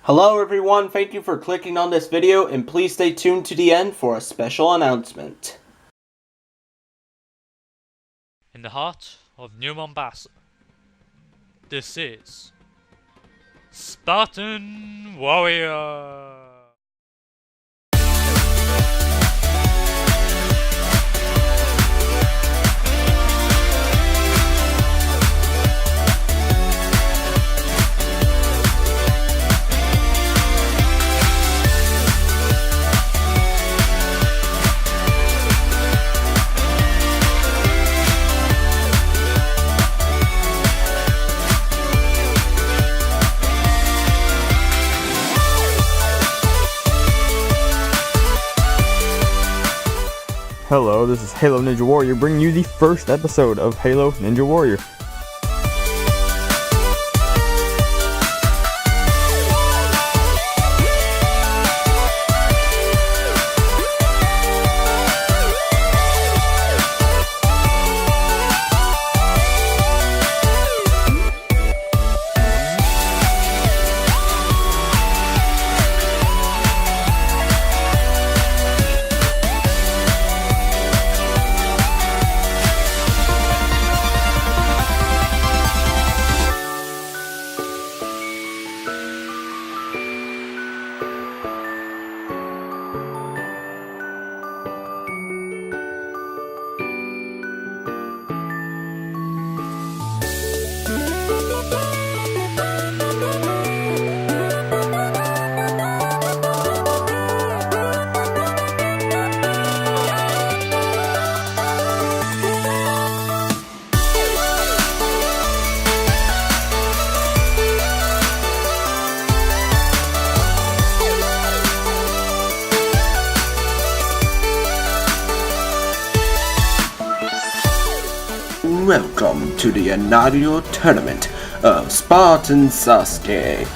Hello everyone, thank you for clicking on this video, and please stay tuned to the end for a special announcement. In the heart of New Mombasa, this is Spartan Warrior. Hello, this is Halo Ninja Warrior bringing you the first episode of Halo Ninja Warrior. Welcome to the inaugural tournament of Spartan Sasuke.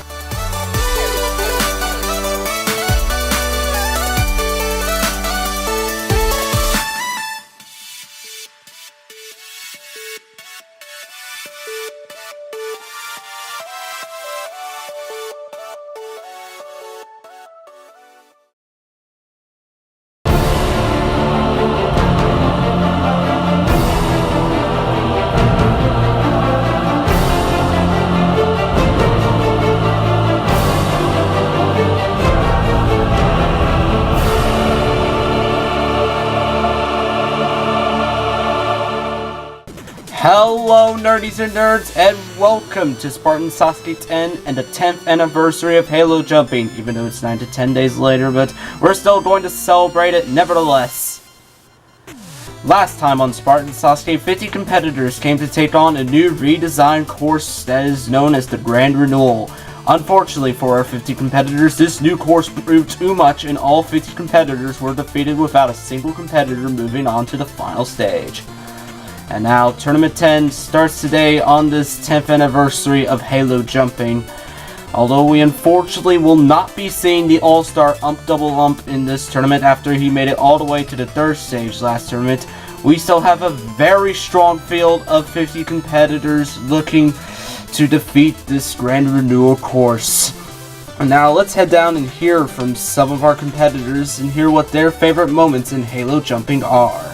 Hello nerdies and nerds, and welcome to Spartan Sasuke 10 and the 10th anniversary of Halo Jumping, even though it's 9 to 10 days later, but we're still going to celebrate it nevertheless. Last time on Spartan Sasuke, 50 competitors came to take on a new redesigned course that is known as the Grand Renewal. Unfortunately for our 50 competitors, this new course proved too much and all 50 competitors were defeated without a single competitor moving on to the final stage. And now, Tournament 10 starts today on this 10th anniversary of Halo Jumping. Although we unfortunately will not be seeing the All-Star Ump Double Ump in this tournament after he made it all the way to the third stage last tournament, we still have a very strong field of 50 competitors looking to defeat this Grand Renewal course. And now, let's head down and hear from some of our competitors and hear what their favorite moments in Halo Jumping are.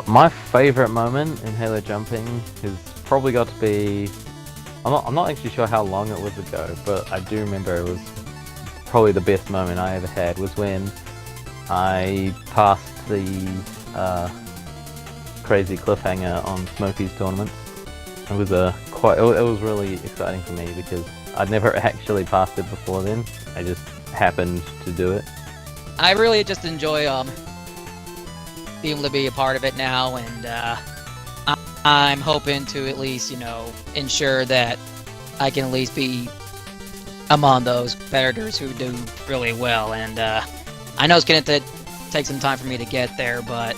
My favorite moment in Halo Jumping has probably got to be... I'm not actually sure how long it was ago, but I do remember it was probably the best moment I ever had was when I passed the crazy cliffhanger on Smokey's tournament. It was it was really exciting for me because I'd never actually passed it before then. I just happened to do it. I really just enjoy being able to be a part of it now, and I'm hoping to at least, ensure that I can at least be among those competitors who do really well. And I know it's going to take some time for me to get there, but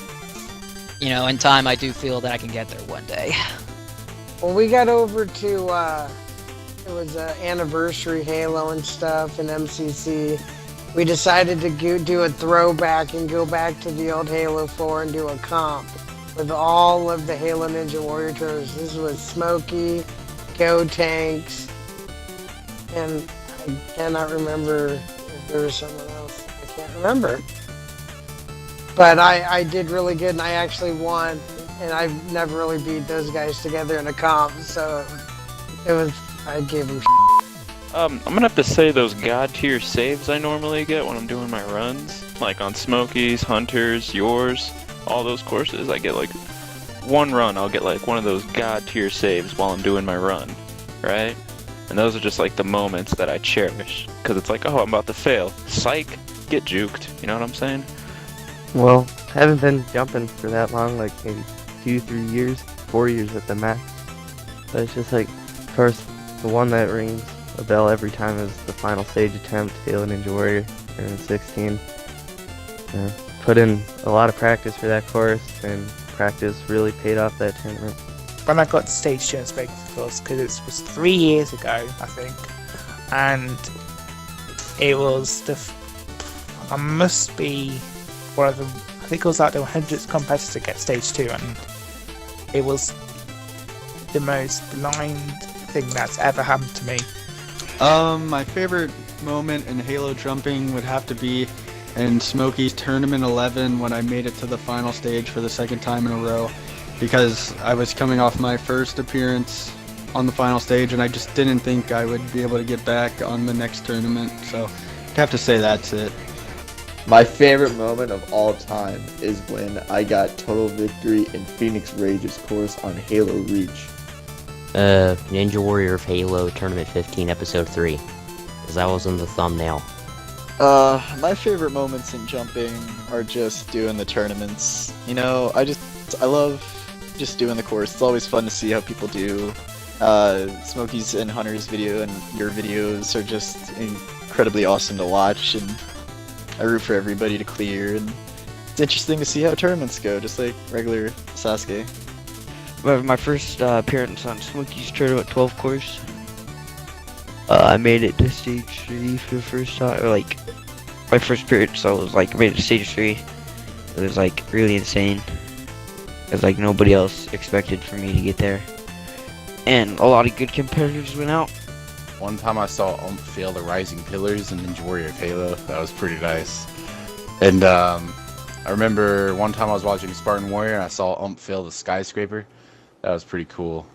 in time I do feel that I can get there one day. When we got over to it was anniversary Halo and stuff and MCC, we decided to do a throwback and go back to the old Halo 4 and do a comp. with all of the Halo Ninja Warrior tournaments. This was Smokey, Go Tanks, and I cannot remember if there was someone else. I can't remember. But I did really good, and I actually won, and I've never really beat those guys together in a comp, so I gave them I'm gonna have to say those god tier saves I normally get when I'm doing my runs, like on Smokies, Hunters, yours, all those courses, I get like one run, I'll get like one of those god tier saves while I'm doing my run, right? And those are just like the moments that I cherish, because it's like, oh, I'm about to fail. Psych, get juked, you know what I'm saying? Well, I haven't been jumping for that long, like maybe 2-3 years, 4 years at the max. But it's just like, of course, the one that rings a bell every time is the final stage attempt, Halo Ninja Warrior, in 16. Put in a lot of practice for that course, and practice really paid off that tournament. When I got to stage 2 in Spectacles, because it was 3 years ago, I think, and it was I must be one of them. I think it was like the 100th competitor to get stage 2, and it was the most blind thing that's ever happened to me. My favorite moment in Halo jumping would have to be in Smokey's Tournament 11 when I made it to the final stage for the second time in a row, because I was coming off my first appearance on the final stage and I just didn't think I would be able to get back on the next tournament, so I'd have to say that's it. My favorite moment of all time is when I got total victory in Phoenix Rage's course on Halo Reach. Ninja Warrior of Halo Tournament 15 Episode 3, because that was in the thumbnail. My favorite moments in jumping are just doing the tournaments. You know, I love just doing the course. It's always fun to see how people do. Smokey's and Hunter's video and your videos are just incredibly awesome to watch, and I root for everybody to clear, and it's interesting to see how tournaments go, just like regular Sasuke. My first appearance on Smokey's Tournament 12 course, I made it to stage 3 for the first time, or like, my first appearance, so I was like, made it to stage 3. It was like, really insane, because like, nobody else expected for me to get there, and a lot of good competitors went out. One time I saw fail the Rising Pillars in Ninja Warrior of Halo. That was pretty nice. And I remember one time I was watching Spartan Warrior and I saw fail the Skyscraper. That was pretty cool.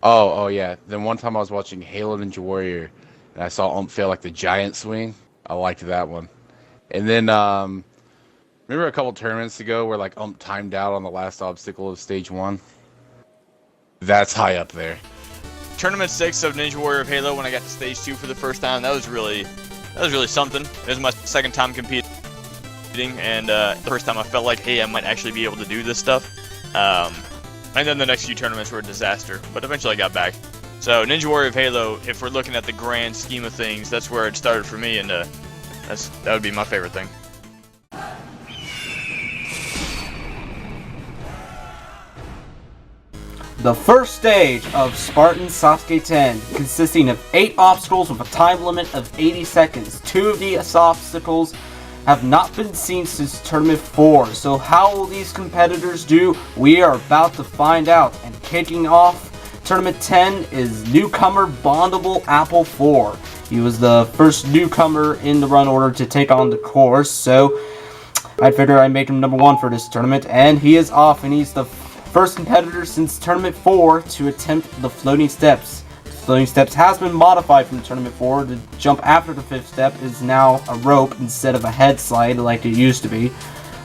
Oh yeah. Then one time I was watching Halo Ninja Warrior and I saw fail like the giant swing. I liked that one. And then remember a couple tournaments ago where like timed out on the last obstacle of stage 1? That's high up there. Tournament 6 of Ninja Warrior of Halo, when I got to stage 2 for the first time, that was really something. It was my second time competing, and the first time I felt like, hey, I might actually be able to do this stuff. And then the next few tournaments were a disaster, but eventually I got back. So Ninja Warrior of Halo, if we're looking at the grand scheme of things, that's where it started for me, and that would be my favorite thing. The first stage of Spartan Sasuke 10, consisting of 8 obstacles with a time limit of 80 seconds. 2 of these obstacles have not been seen since Tournament 4, so how will these competitors do? We are about to find out. And kicking off Tournament 10 is newcomer Bondable Apple 4. He was the first newcomer in the run order to take on the course, so I figured I'd make him number 1 for this tournament, and he is off, and he's the first competitor since Tournament 4 to attempt the floating steps. The floating steps has been modified from Tournament 4. The jump after the 5th step is now a rope instead of a head slide like it used to be.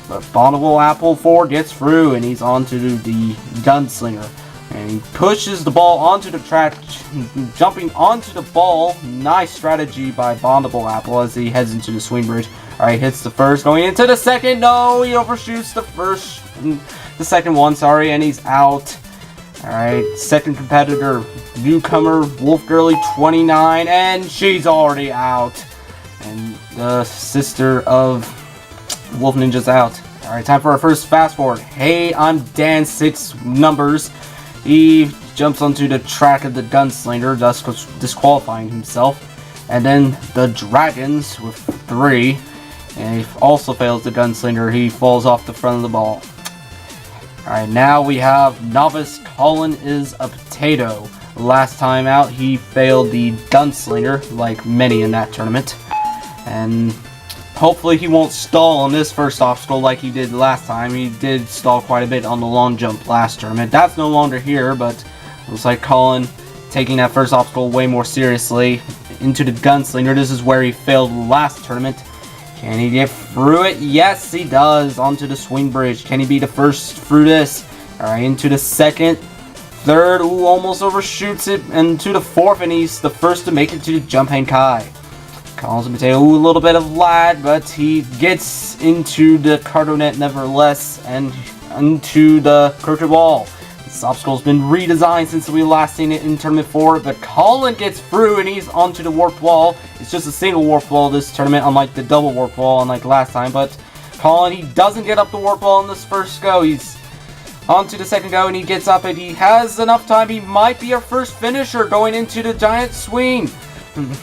But Bondable Apple 4 gets through and he's on to the Gunslinger. And he pushes the ball onto the track, jumping onto the ball. Nice strategy by Bondable Apple as he heads into the swing bridge. Alright, hits the first, going into the second. No, he overshoots the second one, and he's out. Alright, second competitor, newcomer Wolf Girly 29, and she's already out. And the sister of Wolf Ninja's out. Alright, time for our first fast forward. Hey, I'm Dan 6 numbers. He jumps onto the track of the Gunslinger, thus disqualifying himself. And then the Dragons with 3. And he also fails the Gunslinger. He falls off the front of the ball. Alright, now we have Novice Colin is a potato. Last time out, he failed the Gunslinger, like many in that tournament. And hopefully he won't stall on this first obstacle like he did last time. He did stall quite a bit on the long jump last tournament. That's no longer here, but looks like Colin taking that first obstacle way more seriously. Into the Gunslinger, this is where he failed last tournament. Can he get through it? Yes, he does. Onto the swing bridge. Can he be the first through this? Alright, into the second. Third, ooh, almost overshoots it. And to the fourth, and he's the first to make it to the Jumping Kai. Colin's a potato, ooh, a little bit of lag, but he gets into the cargo net nevertheless, and into the crooked wall. This obstacle's been redesigned since we last seen it in Tournament 4, but Colin gets through and he's onto the warped wall. It's just a single warped wall this tournament, unlike the double warped wall, unlike last time, but Colin, he doesn't get up the warped wall in this first go. He's onto the second go and he gets up and he has enough time. He might be our first finisher going into the giant swing.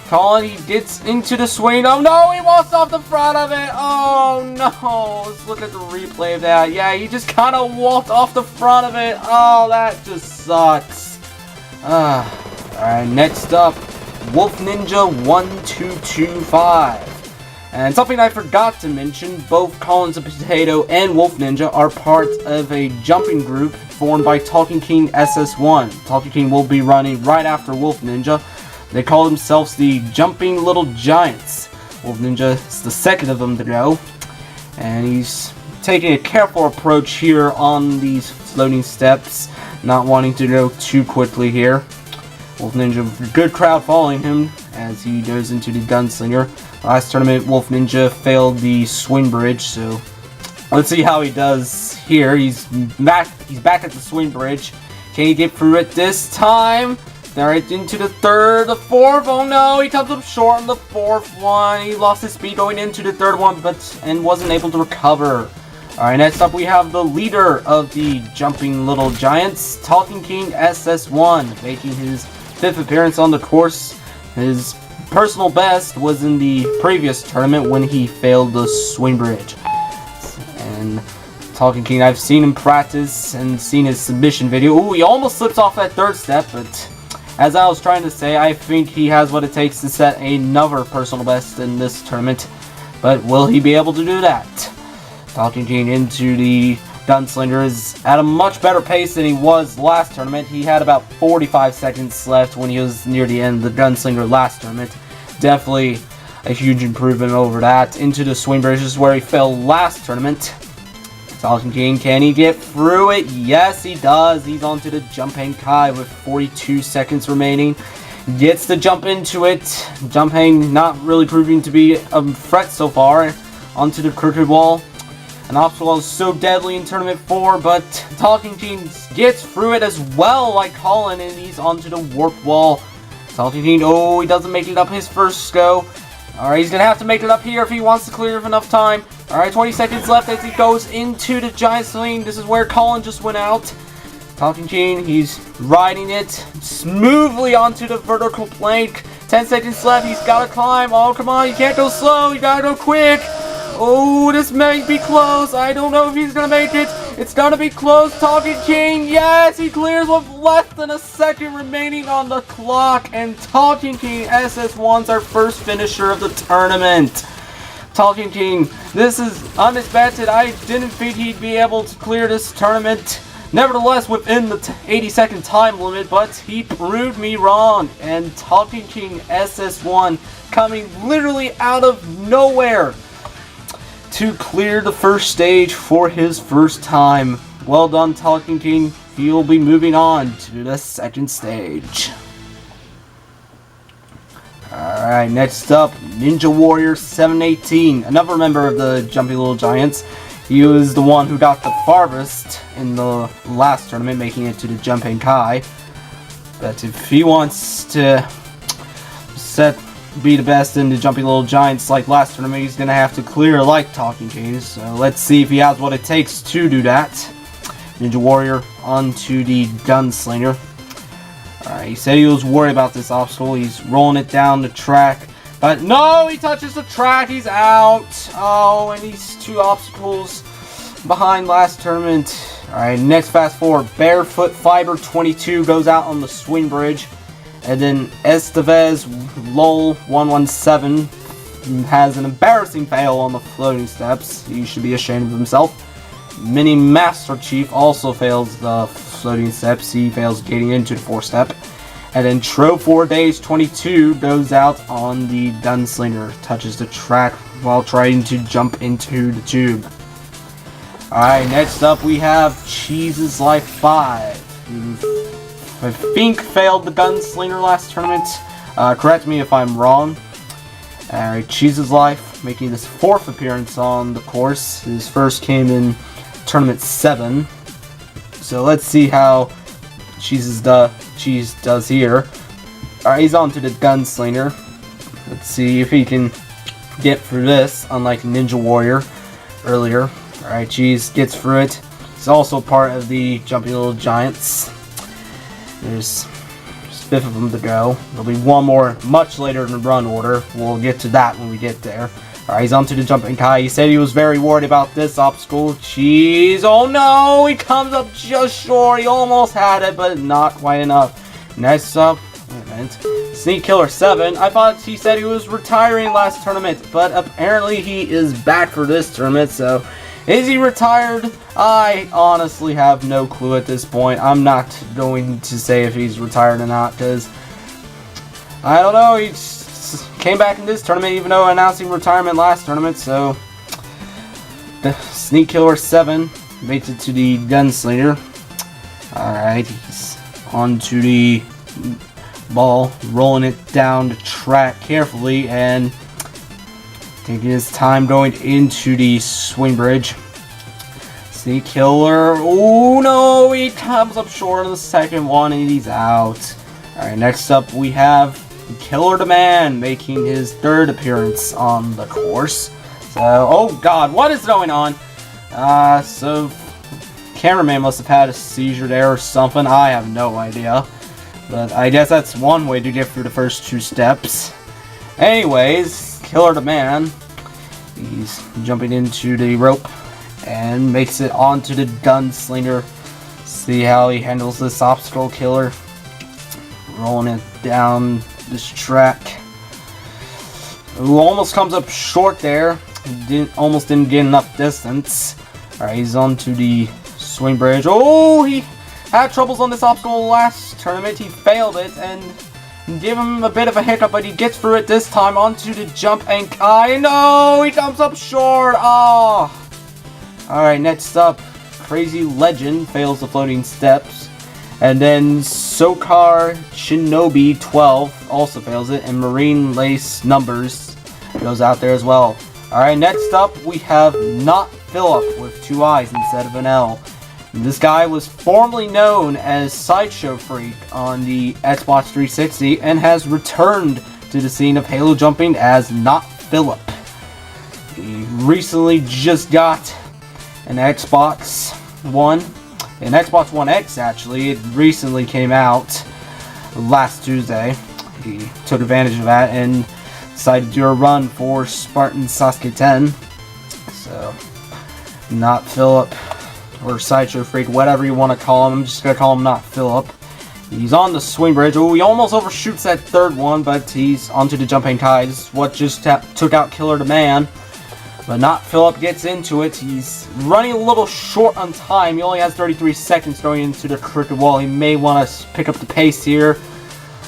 Colin, he gets into the swing. Oh no, he walks off the front of it. Oh no, let's look at the replay of that. Yeah, he just kind of walked off the front of it. Oh, that just sucks. Alright, next up, Wolf Ninja 1225. And something I forgot to mention, both Colin's a Potato and Wolf Ninja are part of a jumping group formed by Talking King SS1. Talking King will be running right after Wolf Ninja. They call themselves the Jumping Little Giants. Wolf Ninja is the second of them to go. And he's taking a careful approach here on these floating steps, not wanting to go too quickly here. Wolf Ninja, good crowd following him as he goes into the Gunslinger. Last tournament, Wolf Ninja failed the swing bridge, so let's see how he does here. He's back at the swing bridge. Can he get through it this time? Right into the third, the fourth. Oh no, he comes up short on the fourth one. He lost his speed going into the third one, and wasn't able to recover. Alright, next up we have the leader of the Jumping Little Giants, Talking King SS1, making his 5th appearance on the course. His personal best was in the previous tournament when he failed the swing bridge. And Talking King, I've seen him practice and seen his submission video. Ooh, he almost slips off that third step, but as I was trying to say, I think he has what it takes to set another personal best in this tournament. But will he be able to do that? Talking King into the Gunslinger is at a much better pace than he was last tournament. He had about 45 seconds left when he was near the end of the Gunslinger last tournament. Definitely a huge improvement over that. Into the swing bridge is where he fell last tournament. Talking King, can he get through it? Yes, he does. He's onto the Jumping Kai with 42 seconds remaining. Gets to jump into it. Jumping not really proving to be a threat so far. Onto the crooked wall. An obstacle is so deadly in Tournament 4, but Talking King gets through it as well, like Colin, and he's onto the warped wall. Talking King, oh, he doesn't make it up his first go. Alright, he's going to have to make it up here if he wants to clear enough time. Alright, 20 seconds left as he goes into the giant swing. This is where Colin just went out. Talking King, he's riding it smoothly onto the vertical plank. 10 seconds left, he's got to climb. Oh, come on, you can't go slow, you got to go quick. Oh, this may be close. I don't know if he's going to make it. It's going to be close. Talking King, yes, he clears with less than a second remaining on the clock. And Talking King SS1's our first finisher of the tournament. Talking King, this is unexpected. I didn't think he'd be able to clear this tournament. Nevertheless, within the 80-second time limit, but he proved me wrong. And Talking King SS1 coming literally out of nowhere to clear the first stage for his first time. Well done, Talking King. He'll be moving on to the second stage. Alright, next up, Ninja Warrior 718, another member of the Jumping Little Giants. He was the one who got the farthest in the last tournament, making it to the Jumping Kai. But if he wants to be the best in the Jumping Little Giants like last tournament, he's going to have to clear like Talking King. So let's see if he has what it takes to do that. Ninja Warrior onto the Gunslinger. Alright, he said he was worried about this obstacle. He's rolling it down the track. But no, he touches the track. He's out. Oh, and these two obstacles behind last tournament. Alright, next fast forward. Barefoot Fiber 22 goes out on the swing bridge. And then Estevez Lol 117 has an embarrassing fail on the floating steps. He should be ashamed of himself. Mini Master Chief also fails the floating steps. He fails getting into the 4-step. And then Tro 4 Days 22 goes out on the Gunslinger. Touches the track while trying to jump into the tube. Alright, next up we have Cheese's Life 5. Who I think failed the Gunslinger last tournament. Correct me if I'm wrong. Alright, Cheese's Life making his 4th appearance on the course. His first came in Tournament 7. So let's see how Cheese does here. Alright, he's on to the Gunslinger. Let's see if he can get through this, unlike Ninja Warrior earlier. Alright, Cheese gets through it. He's also part of the Jumpy Little Giants. There's 5 of them to go. There'll be one more much later in the run order. We'll get to that when we get there. Alright, he's onto the jumping Kai. He said he was very worried about this obstacle. Jeez, oh no! He comes up just short. He almost had it, but not quite enough. Next up, wait a minute. Sneak Killer 7. I thought he said he was retiring last tournament, but apparently he is back for this tournament, so is he retired? I honestly have no clue at this point. I'm not going to say if he's retired or not, because I don't know. He's came back in this tournament even though announcing retirement last tournament, so the Sneak Killer 7 makes it to the Gunslinger. Alright, he's onto the ball, rolling it down the track carefully and taking his time going into the swing bridge. Sneak Killer, oh no, he comes up short on the second one and he's out. Alright, next up we have Killer Demand making his 3rd appearance on the course. So, oh god, what is going on? So cameraman must have had a seizure there or something. I have no idea. But I guess that's one way to get through the first 2 steps. Anyways, Killer Demand, he's jumping into the rope and makes it onto the Gunslinger. See how he handles this obstacle killer. Rolling it down this track. Ooh, almost comes up short there. Almost didn't get enough distance. Alright, he's onto the swing bridge. Oh, he had troubles on this obstacle last tournament. He failed it and gave him a bit of a hiccup, but he gets through it this time onto the jump and I know he comes up short. Oh. Alright, next up, Crazy Legend fails the floating steps. And then Sokar Shinobi 12 also fails it, and Marine Lace Numbers goes out there as well. Alright, next up we have Not Philip with 2 I's instead of an L. And this guy was formerly known as Sideshow Freak on the Xbox 360 and has returned to the scene of Halo jumping as Not Philip. He recently just got an Xbox One. An Xbox One X, actually. It recently came out last Tuesday. He took advantage of that and decided to do a run for Spartan Sasuke 10. So, Not Philip, or Sideshow Freak, whatever you want to call him. I'm just going to call him Not Philip. He's on the swing bridge. Oh, he almost overshoots that 3rd one, but he's onto the jumping Kai. This is what just took out Killer Demand. But Not Philip gets into it. He's running a little short on time. He only has 33 seconds going into the crooked wall. He may want to pick up the pace here.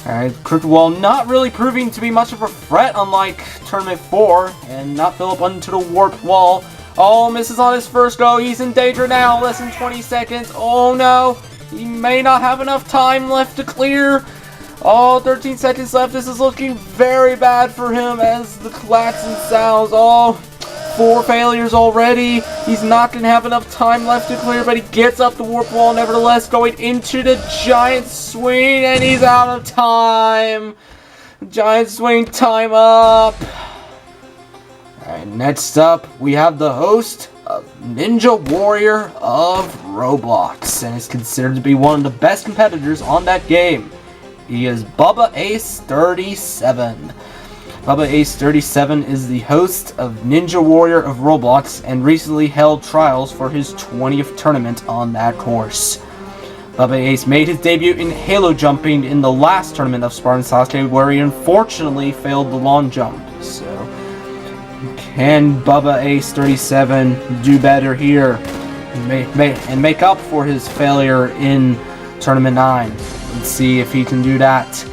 Alright, crooked wall not really proving to be much of a threat, unlike Tournament 4. And Not Philip onto the warped wall. Oh, misses on his first go. He's in danger now. Less than 20 seconds. Oh no. He may not have enough time left to clear. Oh, 13 seconds left. This is looking very bad for him as the klaxon sounds. Oh. 4 failures already. He's not going to have enough time left to clear, but he gets up the warp wall nevertheless, going into the giant swing, and he's out of time. Giant swing time up. Alright, next up, we have the host of Ninja Warrior of Roblox, and is considered to be one of the best competitors on that game. He is Bubba Ace 37. Bubba Ace 37 is the host of Ninja Warrior of Roblox and recently held trials for his 20th tournament on that course. Bubba Ace made his debut in Halo jumping in the last tournament of Spartan Sasuke, where he unfortunately failed the long jump. So, can Bubba Ace 37 do better here and make up for his failure in Tournament 9? Let's see if he can do that.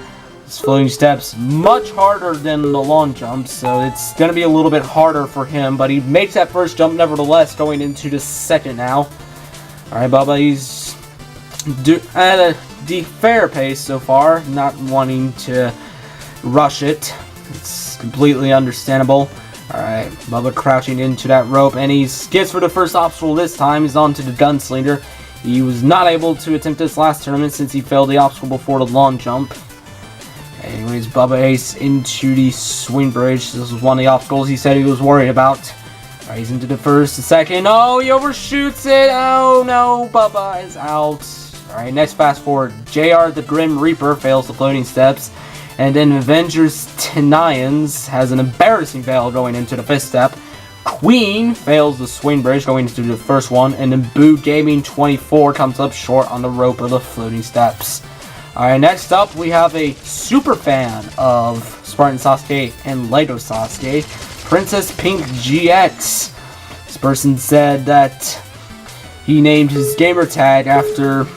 His floating steps much harder than the long jump, so it's going to be a little bit harder for him, but he makes that first jump nevertheless, going into the second now. Alright, Bubba, he's at a fair pace so far, not wanting to rush it. It's completely understandable. Alright, Bubba crouching into that rope, and he skips for the first obstacle this time. He's onto the Gunslinger. He was not able to attempt this last tournament since he failed the obstacle before the long jump. Anyways, Bubba Ace into the swing bridge. This was one of the obstacles he said he was worried about. Alright, he's into the first, the second. Oh, he overshoots it. Oh no, Bubba is out. Alright, next fast forward. JR the Grim Reaper fails the floating steps. And then Avengers Tenians has an embarrassing fail going into the fifth step. Queen fails the swing bridge going into the first one. And then Boo Gaming 24 comes up short on the rope of the floating steps. Alright, next up we have a super fan of Spartan Sasuke and Lego Sasuke, Princess Pink GX. This person said that he named his gamer tag after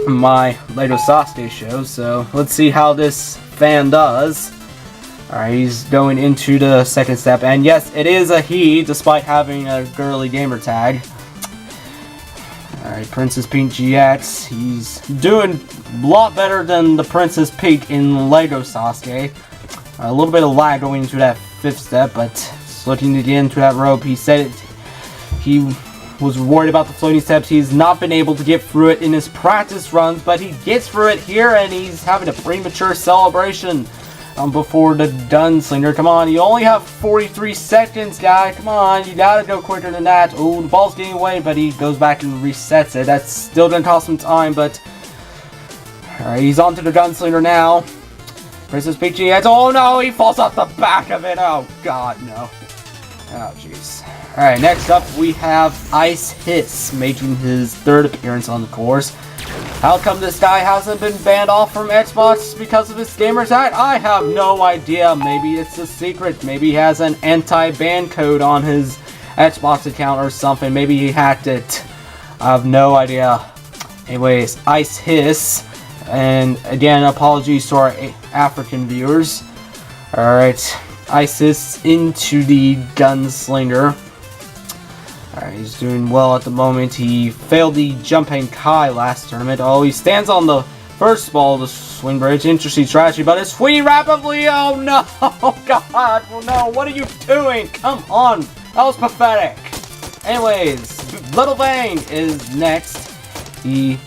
my Lego Sasuke show, so let's see how this fan does. Alright, he's going into the second step, and yes, it is a he, despite having a girly gamer tag. Alright, Princess Pink GX, he's doing a lot better than the Princess Pink in Lego Sasuke. A little bit of lag going into that fifth step, but looking to get into that rope. He said he was worried about the floating steps. He's not been able to get through it in his practice runs, but he gets through it here, and he's having a premature celebration before the Gunslinger. Come on, you only have 43 seconds, guy. Come on, you gotta go quicker than that. Oh, the ball's getting away, but he goes back and resets it. That's still gonna cost him time, but alright, he's on to the Gunslinger now. Princess Pink GX. Oh no, he falls off the back of it. Oh god, no. Oh jeez. Alright, next up we have Ice Hiss making his third appearance on the course. How come this guy hasn't been banned off from Xbox because of his gamer tag? I have no idea. Maybe it's a secret. Maybe he has an anti-ban code on his Xbox account or something. Maybe he hacked it. I have no idea. Anyways, Ice Hiss. And again, apologies to our African viewers. Alright, Ice Hiss into the Gunslinger. Alright, he's doing well at the moment. He failed the Jumping Kai last tournament. Oh, he stands on the first ball of the swing bridge. Interesting strategy, but it's swinging rapidly. Oh no, god, oh no, what are you doing? Come on, that was pathetic. Anyways, Little Vane is next. He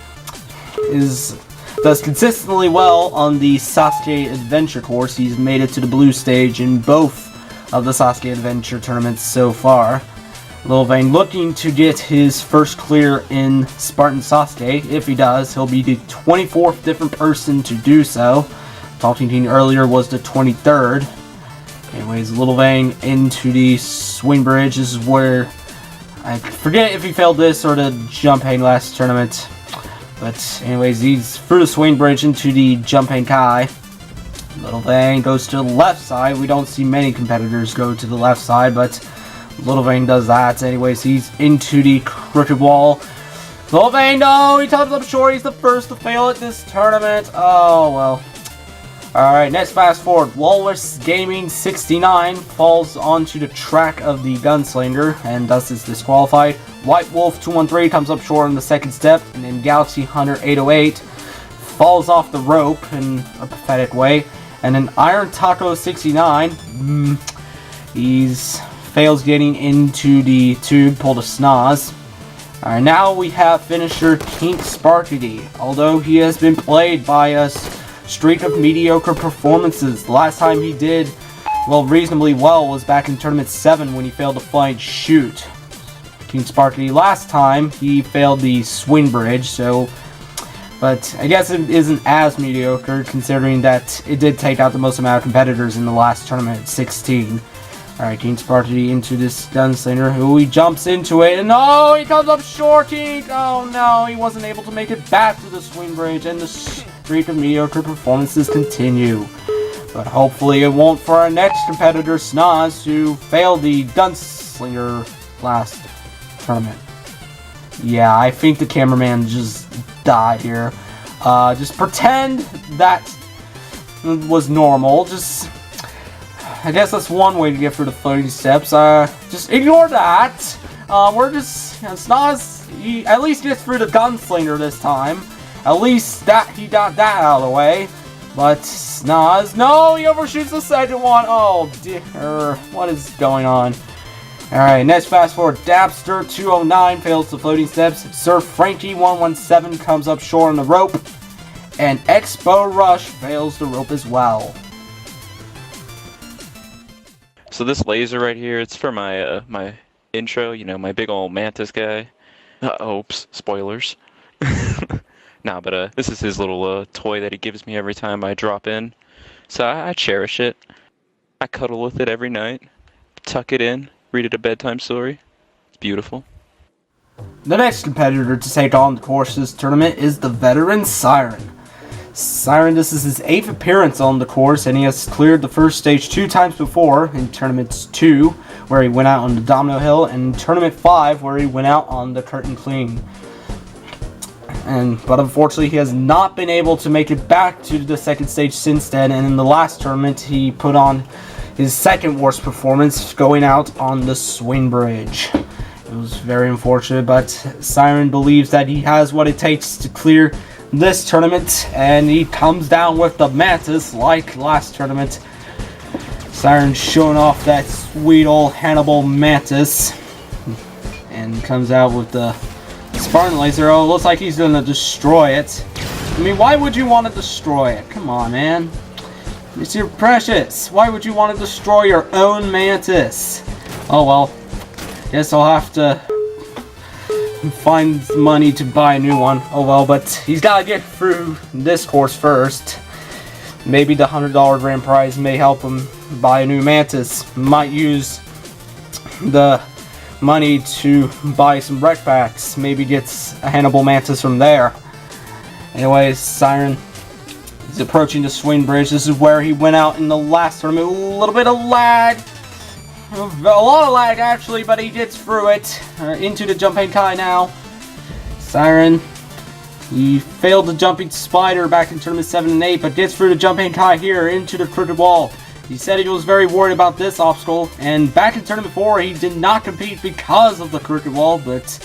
does consistently well on the Sasuke Adventure course. He's made it to the blue stage in both of the Sasuke Adventure tournaments so far. Lil Vane looking to get his first clear in Spartan Sasuke. If he does, he'll be the 24th different person to do so. Talking earlier was the 23rd. Anyways, Lil Vane into the swing bridge. This is where I forget if he failed this or the jump hang last tournament. But anyways, he's through the swing bridge into the jumping Kai. Lil Vane goes to the left side. We don't see many competitors go to the left side, but Lil Vane does that. Anyways, he's into the crooked wall. Lil Vane, no, he comes up short. He's the first to fail at this tournament. Oh, well. Alright, next fast forward. Walrus Gaming 69 falls onto the track of the Gunslinger and thus is disqualified. White Wolf 213 comes up short in the second step, and then Galaxy Hunter 808 falls off the rope in a pathetic way. And then Iron Taco 69, he's fails getting into the tube, pulled a snaz. Alright, now we have finisher Kink Sparkity. Although he has been played by a streak of mediocre performances. The last time he did, well, reasonably well was back in Tournament 7 when he failed to flying shoot. King Sparkity last time, he failed the swing bridge, so But I guess it isn't as mediocre, considering that it did take out the most amount of competitors in the last tournament at 16. Alright, King Spartan into this Gunslinger, who he jumps into it, and oh, he comes up short! Oh no, he wasn't able to make it back to the swing bridge, and the streak of mediocre performances continue. But hopefully it won't for our next competitor, Snaz, who failed the Gunslinger last tournament. Yeah, I think the cameraman just died here. Just pretend that was normal. I guess that's one way to get through the 30 steps. Just ignore that. We're just, Snaz, he at least gets through the Gunslinger this time. At least that he got that out of the way. But Snaz, no, he overshoots the second one. Oh dear, what is going on? Alright, next fast forward. Dapster 209 fails the floating steps. Sir Frankie 117 comes up short on the rope. And Expo Rush fails the rope as well. So this laser right here, it's for my my intro, you know, my big old mantis guy. Oops, spoilers. Nah, but this is his little toy that he gives me every time I drop in. So I cherish it. I cuddle with it every night. Tuck it in. Read it a bedtime story. It's beautiful. The next competitor to take on the course this tournament is the veteran Siren. Siren, this is his 8th appearance on the course, and he has cleared the first stage 2 times before, in Tournament 2, where he went out on the Domino Hill, and in Tournament 5, where he went out on the Curtain Clean. But unfortunately, he has not been able to make it back to the second stage since then, and in the last tournament, he put on his second worst performance, going out on the swing bridge. It was very unfortunate, but Siren believes that he has what it takes to clear this tournament, and he comes down with the Mantis like last tournament. Siren showing off that sweet old Hannibal Mantis, and comes out with the Spartan Laser. Oh, it looks like he's gonna destroy it. I mean, why would you want to destroy it? Come on, man. It's your precious. Why would you want to destroy your own Mantis? Oh well. Guess I'll have to find money to buy a new one. Oh well, but he's got to get through this course first. Maybe the $100 grand prize may help him buy a new Mantis. Might use the money to buy some rec packs. Maybe gets a Hannibal Mantis from there. Anyways, Siren is approaching the swing bridge. This is where he went out in the last tournament. A little bit of lag. A lot of lag actually, but he gets through it. Into the jumping Kai now. Siren, he failed the jumping spider back in tournament 7 and 8, but gets through the jumping Kai here into the crooked wall. He said he was very worried about this obstacle, and back in tournament 4 he did not compete because of the crooked wall, but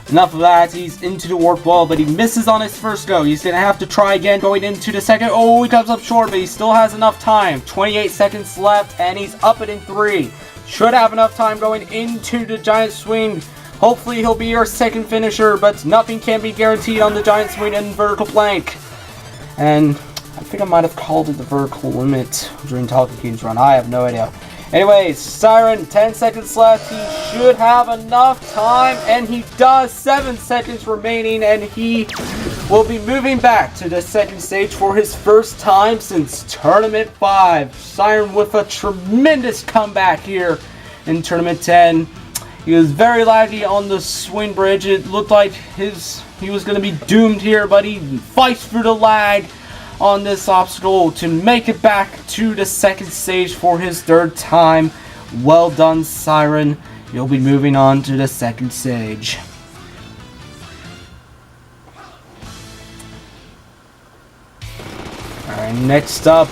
enough of that. He's into the warped wall, but he misses on his first go. He's going to have to try again going into the second. Oh, he comes up short, but he still has enough time. 28 seconds left, and he's up it in 3. Should have enough time going into the giant swing. Hopefully he'll be our second finisher, but nothing can be guaranteed on the giant swing and vertical plank. And I think I might have called it the vertical limit during Talking King's run. I have no idea. Anyways, Siren, 10 seconds left. He should have enough time, and he does. 7 seconds remaining, and he will be moving back to the second stage for his first time since Tournament 5. Siren with a tremendous comeback here in Tournament 10. He was very laggy on the swing bridge. It looked like he was going to be doomed here, but he fights through the lag on this obstacle to make it back to the second stage for his 3rd time. Well done, Siren. You'll be moving on to the second stage. Alright, next up,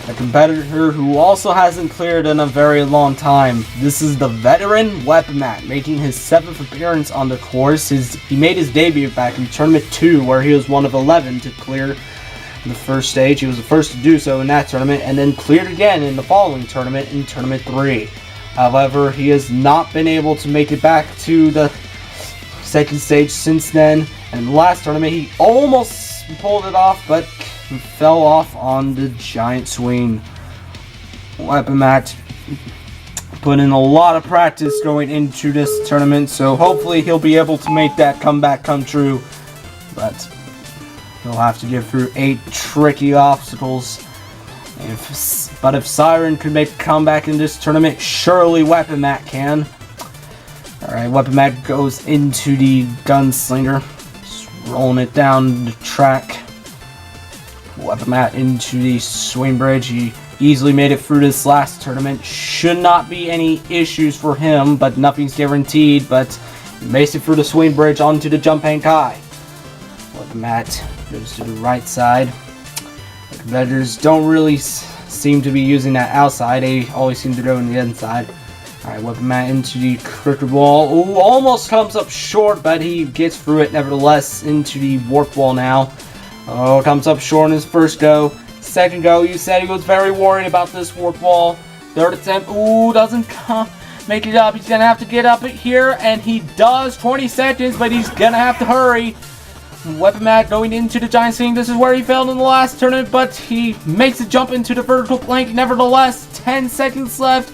a competitor who also hasn't cleared in a very long time. This is the veteran Weaponmat, making his 7th appearance on the course. He made his debut back in Tournament 2, where he was one of 11 to clear the first stage. He was the first to do so in that tournament, and then cleared again in the following tournament, in Tournament 3. However, he has not been able to make it back to the second stage since then. And in the last tournament, he almost pulled it off, but fell off on the giant swing. Weaponmat put in a lot of practice going into this tournament, so hopefully he'll be able to make that comeback come true. But He'll have to get through 8 tricky obstacles. But if Siren could make a comeback in this tournament, surely Weapon Mat can. Alright, Weapon Mat goes into the Gunslinger. Just rolling it down the track. Weapon Mat into the swing bridge. He easily made it through this last tournament. Should not be any issues for him, but nothing's guaranteed. But he makes it through the swing bridge onto the Jumping Kai. Weapon Mat goes to the right side. The competitors don't really seem to be using that outside. They always seem to go on the inside. Alright, Weapon Mat into the cricket wall. Ooh, almost comes up short, but he gets through it nevertheless into the warp wall now. Oh, comes up short in his first go. Second go, you said he was very worried about this warp wall. Third attempt, ooh, doesn't make it up. He's gonna have to get up here, and he does. 20 seconds, but he's gonna have to hurry. Weapon Mat going into the giant swing. This is where he failed in the last tournament, but he makes a jump into the vertical plank nevertheless. 10 seconds left.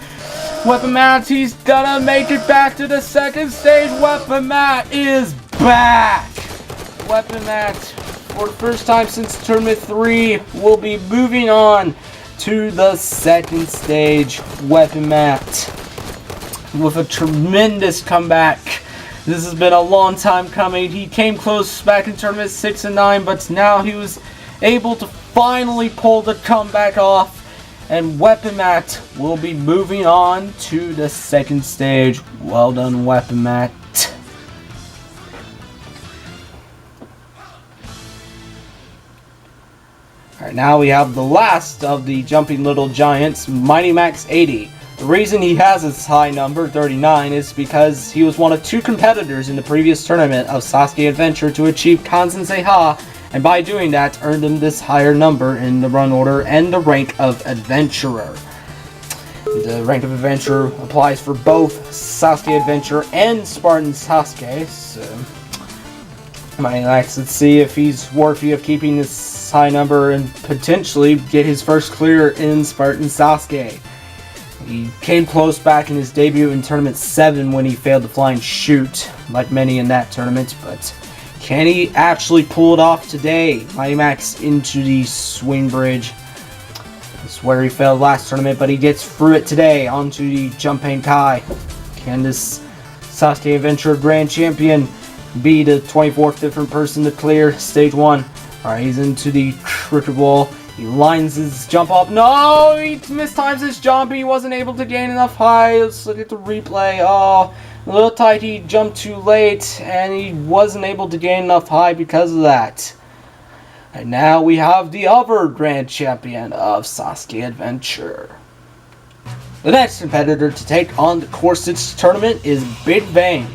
Weapon Mat, he's gonna make it back to the second stage. Weapon Mat is back. Weapon Mat, for the first time since tournament 3, will be moving on to the second stage. Weapon Mat with a tremendous comeback. This has been a long time coming. He came close back in tournament 6 and 9, but now he was able to finally pull the comeback off. And Weapon Mat will be moving on to the second stage. Well done, Weapon Mat. Alright, now we have the last of the Jumping Little Giants, Mighty Max 80. The reason he has this high number, 39, is because he was one of 2 competitors in the previous tournament of Sasuke Adventure to achieve Kanzenseiha, and by doing that, earned him this higher number in the run order and the rank of Adventurer. The rank of Adventurer applies for both Sasuke Adventure and Spartan Sasuke, so Mighty Max, let's see if he's worthy of keeping this high number and potentially get his first clear in Spartan Sasuke. He came close back in his debut in Tournament 7 when he failed the flying shoot, like many in that tournament, but can he actually pull it off today? Mighty Max into the swing bridge. This is where he failed last tournament, but he gets through it today onto the Jumping Kai. Can this Sasuke Adventure Grand Champion be the 24th different person to clear Stage 1? Alright, he's into the cricket wall. He lines his jump up. No! He mistimes his jump. He wasn't able to gain enough high. Let's look at the replay. Oh, a little tight. He jumped too late, and he wasn't able to gain enough high because of that. And now we have the other Grand Champion of Sasuke Adventure. The next competitor to take on the Corsage tournament is Big Bang.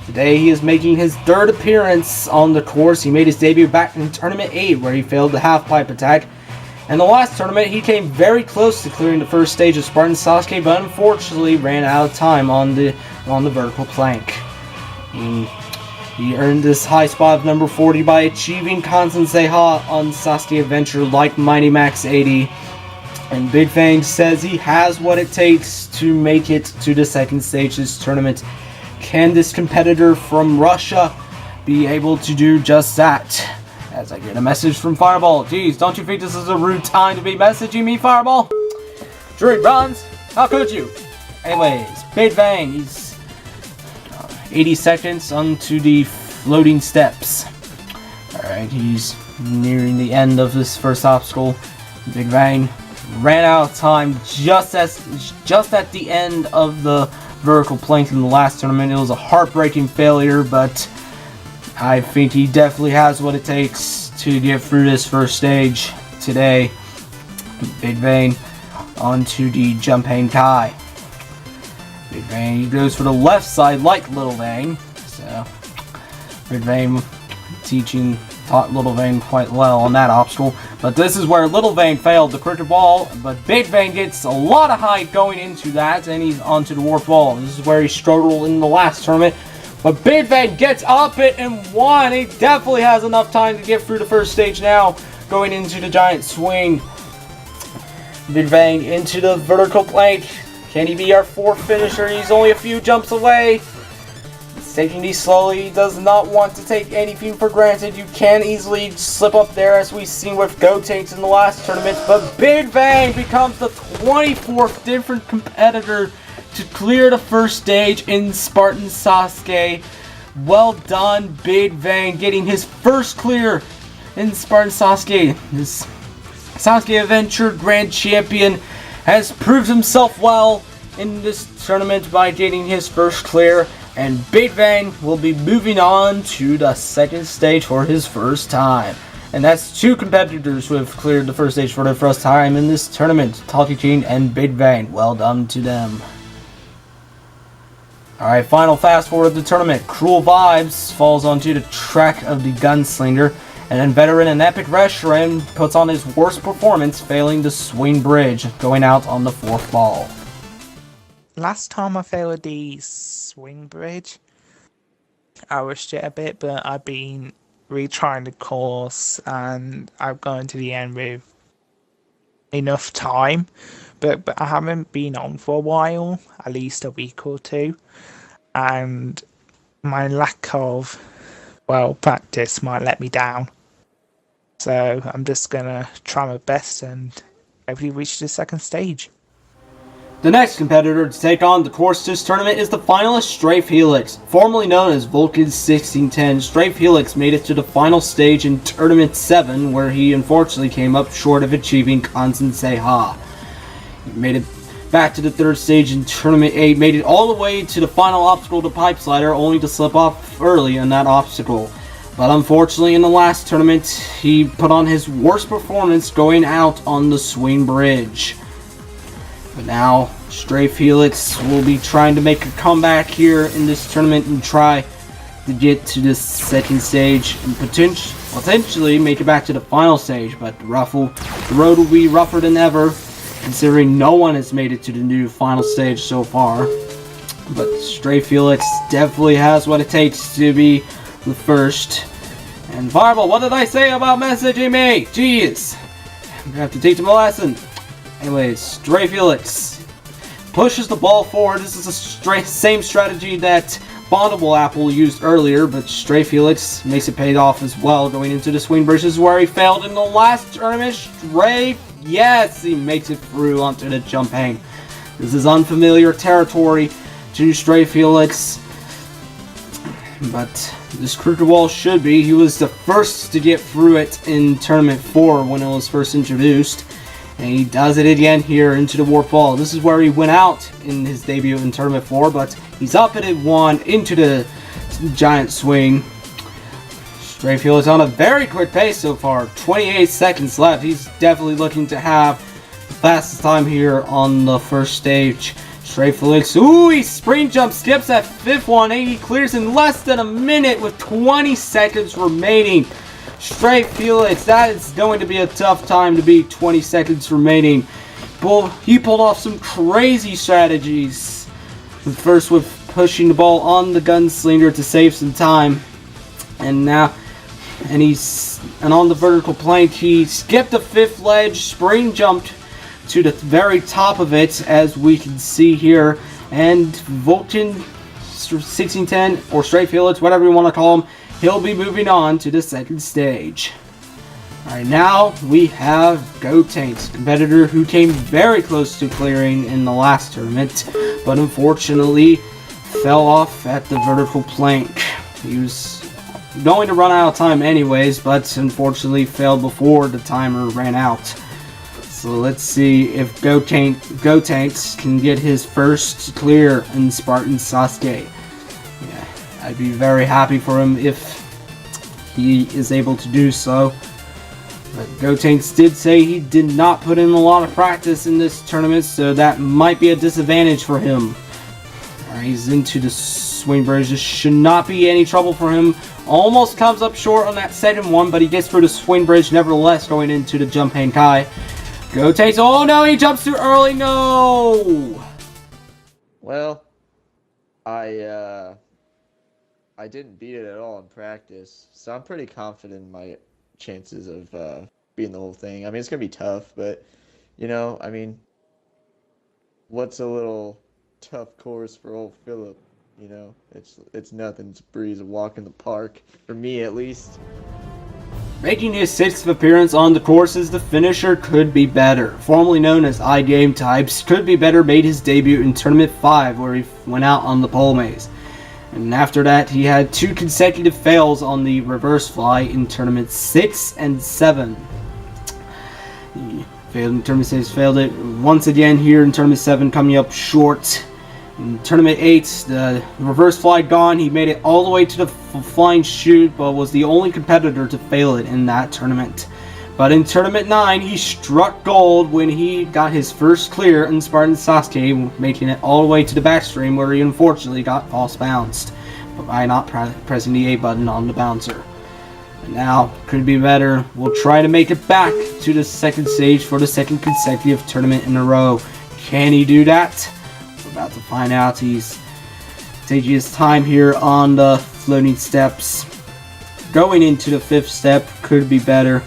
Today he is making his 3rd appearance on the course. He made his debut back in Tournament 8 where he failed the half-pipe attack. In the last tournament, he came very close to clearing the first stage of Spartan Sasuke, but unfortunately ran out of time on the vertical plank. He earned this high spot of number 40 by achieving Kanzenseiha on Sasuke Adventure like Mighty Max 80. And Big Fang says he has what it takes to make it to the second stage of this tournament. Can this competitor from Russia be able to do just that? As I get a message from Fireball. Geez, don't you think this is a rude time to be messaging me, Fireball? Druid Bronze, how could you? Anyways, Big Bang, he's 80 seconds onto the floating steps. Alright, he's nearing the end of this first obstacle. Big Bang ran out of time just at the end of the vertical plank in the last tournament. It was a heartbreaking failure, but I think he definitely has what it takes to get through this first stage today. Big Bang onto the Jumping Kai. Big Bang, he goes for the left side like Little Bang. So, Big Bang taught Little Bang quite well on that obstacle. But this is where Little Bang failed the cricket ball. But Big Bang gets a lot of height going into that, and he's onto the warp wall. This is where he struggled in the last tournament. But Big Bang gets up it and won. He definitely has enough time to get through the first stage now, going into the giant swing. Big Bang into the vertical plank. Can he be our 4th finisher? He's only a few jumps away. Let's taking these slowly. He does not want to take anything for granted. You can easily slip up there, as we've seen with Gotenks in the last tournament, but Big Bang becomes the 24th different competitor to clear the first stage in Spartan Sasuke. Well done, Big Bang, getting his first clear in Spartan Sasuke. This Sasuke Adventure Grand Champion has proved himself well in this tournament by getting his first clear, and Big Bang will be moving on to the second stage for his first time. And that's two competitors who have cleared the first stage for the first time in this tournament, Talkie King and Big Bang. Well done to them. Alright, final fast forward the tournament. Cruel Vibes falls onto the track of the Gunslinger, and then veteran and epic Reshiram puts on his worst performance, failing the swing bridge, going out on the fourth ball. Last time I failed the swing bridge, I rushed it a bit, but I've been retrying the course and I've gone to the end with enough time. But I haven't been on for a while, at least a week or two, and my lack of, well, practice might let me down. So I'm just gonna try my best and hopefully reach the second stage. The next competitor to take on the course this tournament is the finalist Trey Felix. Formerly known as Vulcan 1610, Trey Felix made it to the final stage in Tournament 7, where he unfortunately came up short of achieving Kanzenseiha. He made it back to the third stage in Tournament 8, made it all the way to the final obstacle, the pipe slider, only to slip off early in that obstacle. But unfortunately, in the last tournament, he put on his worst performance, going out on the swing bridge. But now, Trey Felix will be trying to make a comeback here in this tournament and try to get to this second stage and potentially make it back to the final stage. But the road will be rougher than ever, considering no one has made it to the new final stage so far. But Trey Felix definitely has what it takes to be the first. And Fireball, what did I say about messaging me? Jeez, I'm gonna have to teach him a lesson. Anyways, Trey Felix pushes the ball forward. This is the same strategy that Bondable Apple used earlier, but Trey Felix makes it paid off as well, going into the swing bridges where he failed in the last tournament. Yes, he makes it through onto the jump hang. This is unfamiliar territory to Trey Felix, but this crooked wall should be. He was the first to get through it in Tournament 4 when it was first introduced. And he does it again here into the warp ball. This is where he went out in his debut in Tournament 4, but he's up at it 1 into the giant swing. Trey Felix on a very quick pace so far. 28 seconds left. He's definitely looking to have the fastest time here on the first stage. Trey Felix, ooh, he spring jump skips that fifth one, and he clears in less than a minute with 20 seconds remaining. Trey Felix, that is going to be a tough time to beat. 20 seconds remaining. He pulled off some crazy strategies. First with pushing the ball on the Gunslinger to save some time. And on the vertical plank, he skipped the fifth ledge, spring jumped to the very top of it, as we can see here. And Vulcan 1610, or Trey Felix, whatever you want to call him, he'll be moving on to the second stage. Alright, now we have Gotenks, competitor who came very close to clearing in the last tournament, but unfortunately fell off at the vertical plank. He was going to run out of time anyways, but unfortunately failed before the timer ran out. So let's see if Gotenks can get his first clear in Spartan Sasuke. Yeah, I'd be very happy for him if he is able to do so. But Gotenks did say he did not put in a lot of practice in this tournament, so that might be a disadvantage for him. Alright, he's into the swing bridge. This should not be any trouble for him. Almost comes up short on that second one, but he gets through the swing bridge nevertheless, going into the jump hang kai. Gotenks, oh no, he jumps too early, no! Well, I didn't beat it at all in practice, so I'm pretty confident in my chances of beating the whole thing. I mean, it's going to be tough, but, you know, I mean, what's a little tough course for old Philip? You know, it's nothing. It's a breeze, a walk in the park for me at least. Making his 6th appearance on the course as the finisher, Could Be Better, formerly known as iGame Types. Could Be Better made his debut in Tournament 5, where he went out on the pole maze. And after that, he had 2 consecutive fails on the reverse fly in Tournament 6 and 7. He failed in Tournament 6, failed it once again here in Tournament 7, coming up short. In Tournament 8, the reverse fly gone. He made it all the way to the flying chute, but was the only competitor to fail it in that tournament. But in Tournament 9, he struck gold when he got his first clear in Spartan Sasuke, making it all the way to the backstream, where he unfortunately got false bounced by not pressing the A button on the bouncer. And now, Could Be Better will try to make it back to the second stage for the second consecutive tournament in a row. Can he do that? We're about to find out. He's taking his time here on the floating steps. Going into the 5th step, Could Be Better.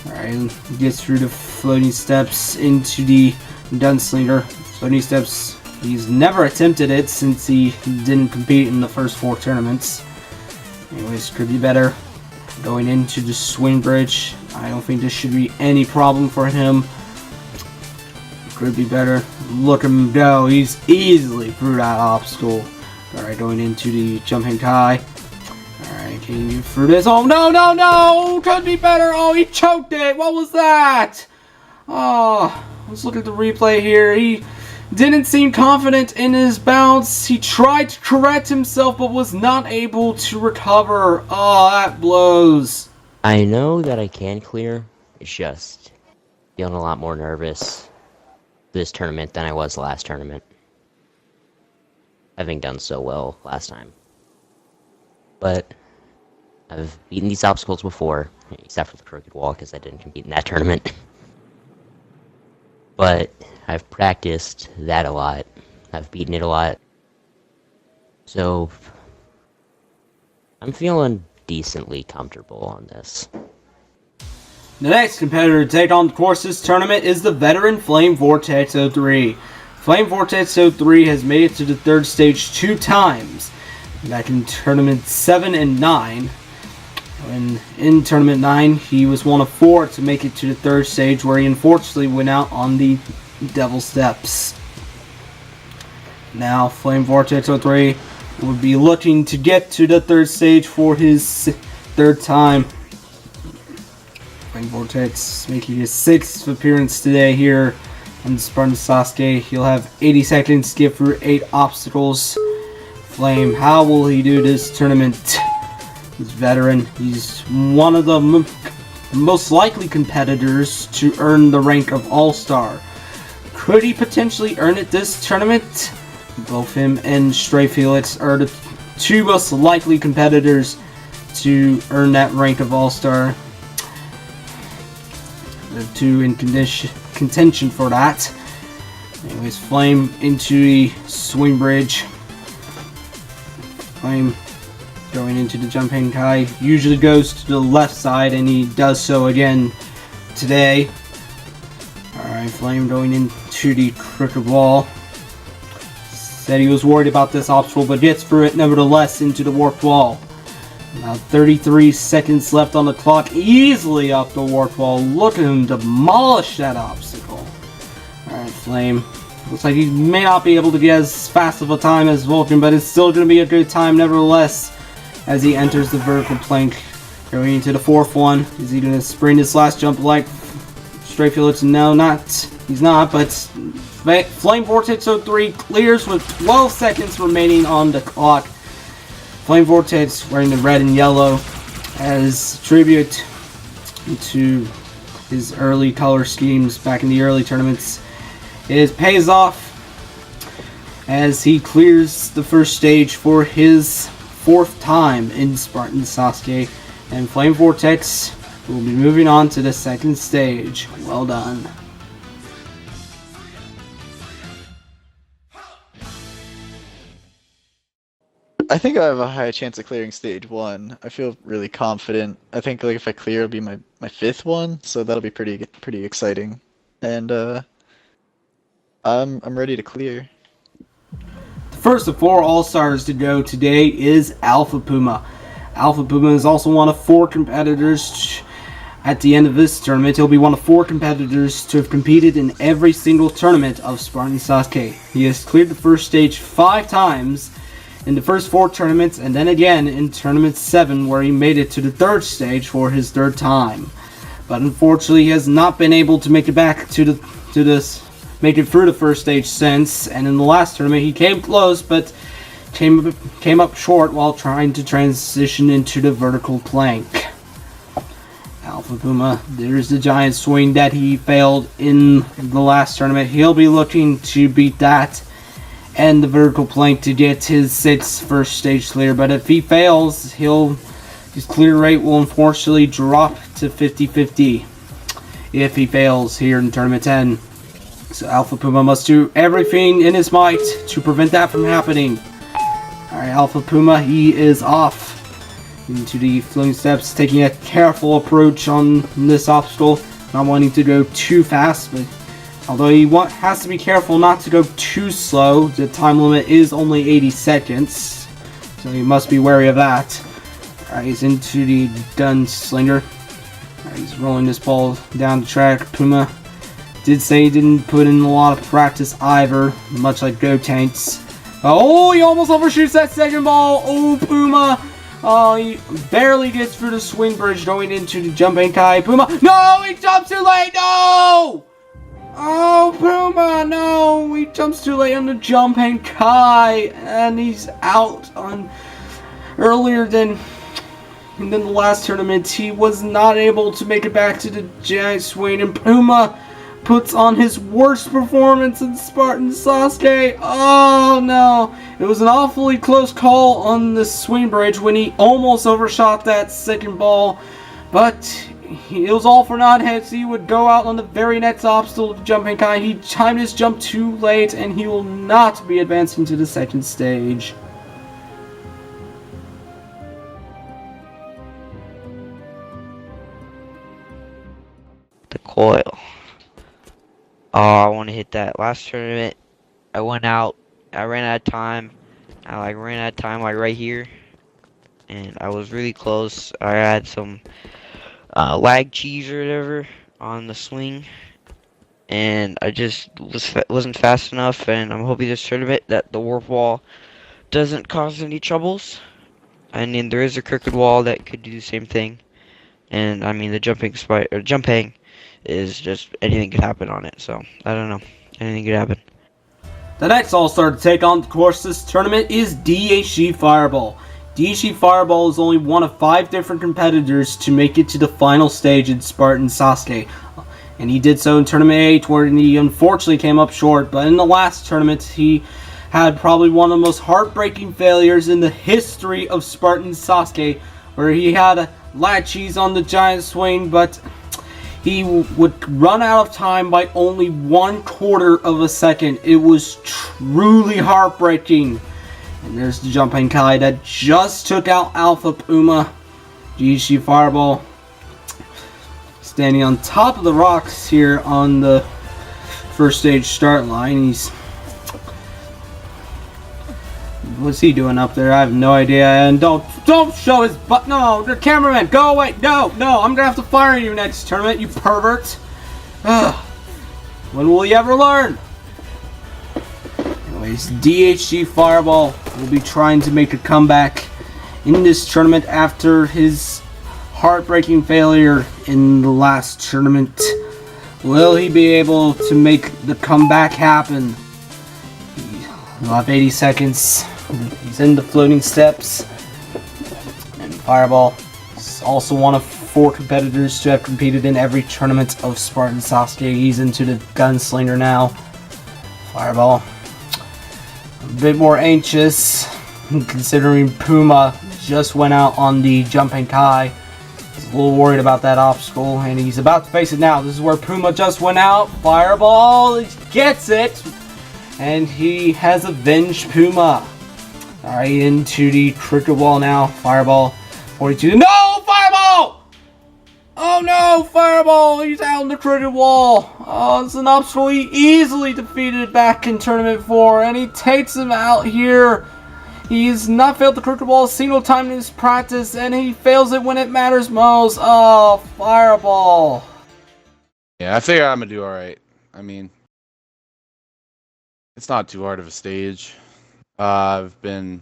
Alright, gets through the floating steps into the Gunslinger. Floating steps, he's never attempted it since he didn't compete in the first 4 tournaments. Anyways, Could Be Better. Going into the swing bridge. I don't think this should be any problem for him. Could Be Better. Look at him go. He's easily through that obstacle. Alright, going into the jumping high. Alright, can you get through this? Oh, no! Could Be Better! Oh, he choked it! What was that? Oh, let's look at the replay here. He didn't seem confident in his bounce. He tried to correct himself, but was not able to recover. Oh, that blows. I know that I can clear. It's just feeling a lot more nervous this tournament than I was last tournament, having done so well last time. But I've beaten these obstacles before, except for the crooked wall, because I didn't compete in that tournament. But I've practiced that a lot. I've beaten it a lot. So I'm feeling decently comfortable on this. The next competitor to take on the course this tournament is the veteran Flame Vortex 03. Flame Vortex 03 has made it to the 3rd stage 2 times, back in Tournament 7 and 9. When in Tournament 9, he was one of 4 to make it to the 3rd stage, where he unfortunately went out on the Devil Steps. Now, Flame Vortex 03 will be looking to get to the 3rd stage for his 3rd time. Flame Vortex making his 6th appearance today here on Spartan Sasuke. He'll have 80 seconds to get through 8 obstacles. Flame, how will he do this tournament? He's veteran. He's one of the most likely competitors to earn the rank of All-Star. Could he potentially earn it this tournament? Both him and Trey Felix are the 2 most likely competitors to earn that rank of All-Star. The 2 in contention for that. Anyways, Flame into the swing bridge. Flame going into the jumping high. Usually goes to the left side, and he does so again today. Alright, Flame going into the crooked wall. Said he was worried about this obstacle, but gets through it nevertheless into the warped wall. Now 33 seconds left on the clock, easily up the warped wall. Look at him demolish that obstacle. Alright, Flame. Looks like he may not be able to get as fast of a time as Vulcan, but it's still going to be a good time nevertheless as he enters the vertical plank. Going into the 4th one. Is he going to sprint his last jump like Trey Felix? No, he's not, but Flame Vortex 03 clears with 12 seconds remaining on the clock. Flame Vortex wearing the red and yellow as tribute to his early color schemes back in the early tournaments. It pays off as he clears the 1st stage for his 4th time in Spartan Sasuke, and Flame Vortex will be moving on to the 2nd stage. Well done. I think I have a high chance of clearing stage 1. I feel really confident. I think if I clear, it'll be my 5th one, so that'll be pretty exciting. And I'm ready to clear. The First of 4 All-Stars to go today is Alpha Puma. Alpha Puma is also one of 4 competitors. At the end of this tournament, he'll be one of 4 competitors to have competed in every single tournament of Spartan Sasuke. He has cleared the first stage 5 times in the first 4 tournaments, and then again in Tournament 7, where he made it to the 3rd stage for his 3rd time. But unfortunately, he has not been able to make it back make it through the first stage since, and in the last tournament he came close, but came up short while trying to transition into the vertical plank. Alpha Puma, there's the giant swing that he failed in the last tournament. He'll be looking to beat that and the vertical plank to get his 6th first stage clear, but if he fails, his clear rate will unfortunately drop to 50-50 if he fails here in Tournament 10. So Alpha Puma must do everything in his might to prevent that from happening. Alright, Alpha Puma, he is off into the floating steps, taking a careful approach on this obstacle, not wanting to go too fast, but although he has to be careful not to go too slow. The time limit is only 80 seconds, so he must be wary of that. Alright, he's into the Gunslinger. Alright, he's rolling this ball down the track. Puma did say he didn't put in a lot of practice either, much like Go Tanks. Oh, he almost overshoots that second ball. Oh, Puma. Oh, he barely gets through the swing bridge going into the jumping Kai. Puma. No, he jumps too late. No! Oh, Puma, no. He jumps too late on the jumping Kai. And he's out on earlier than the last tournament. He was not able to make it back to the giant swing. And Puma puts on his worst performance in Spartan Sasuke. Oh no, it was an awfully close call on the swing bridge when he almost overshot that second ball, but it was all for naught as he would go out on the very next obstacle, jumping Kai. He timed his jump too late and he will not be advancing to the 2nd stage. The coil. Oh, I want to hit that. Last tournament, I went out. I ran out of time. I ran out of time right here, and I was really close. I had some lag cheese or whatever on the swing, and I just wasn't fast enough. And I'm hoping this tournament that the warp wall doesn't cause any troubles. And then there is a crooked wall that could do the same thing. And I mean the jumping is just anything could happen on it, so I don't know, anything could happen. The next All-Star to take on the course this tournament is DHG Fireball. DHG Fireball is only one of 5 different competitors to make it to the final stage in Spartan Sasuke, and he did so in Tournament 8 where he unfortunately came up short, but in the last tournament he had probably one of the most heartbreaking failures in the history of Spartan Sasuke, where he had a lag cheese on the giant swing, but he would run out of time by only 1/4 of a second. It was truly heartbreaking. And there's the jumping Kai that just took out Alpha Puma. DHG Fireball standing on top of the rocks here on the first stage start line. What's he doing up there? I have no idea. And don't show his butt. No, the cameraman, go away. No, I'm gonna have to fire you next tournament, you pervert. Ugh. When will he ever learn? Anyways, DHG Fireball will be trying to make a comeback in this tournament after his heartbreaking failure in the last tournament. Will he be able to make the comeback happen? He'll have 80 seconds. He's in the floating steps. And Fireball is also one of 4 competitors to have competed in every tournament of Spartan Sasuke. He's into the Gunslinger now. Fireball, a bit more anxious considering Puma just went out on the jumping Kai. He's a little worried about that obstacle and he's about to face it now. This is where Puma just went out. Fireball, he gets it. And he has avenged Puma. Alright, into the cricket wall now. Fireball, 42. No! Fireball! Oh no, Fireball! He's out on the crooked wall! Oh, it's an obstacle he easily defeated back in Tournament 4, and he takes him out here. He's not failed the crooked wall a single time in his practice, and he fails it when it matters most. Oh, Fireball! Yeah, I figure I'm gonna do alright. I mean, it's not too hard of a stage. I've been,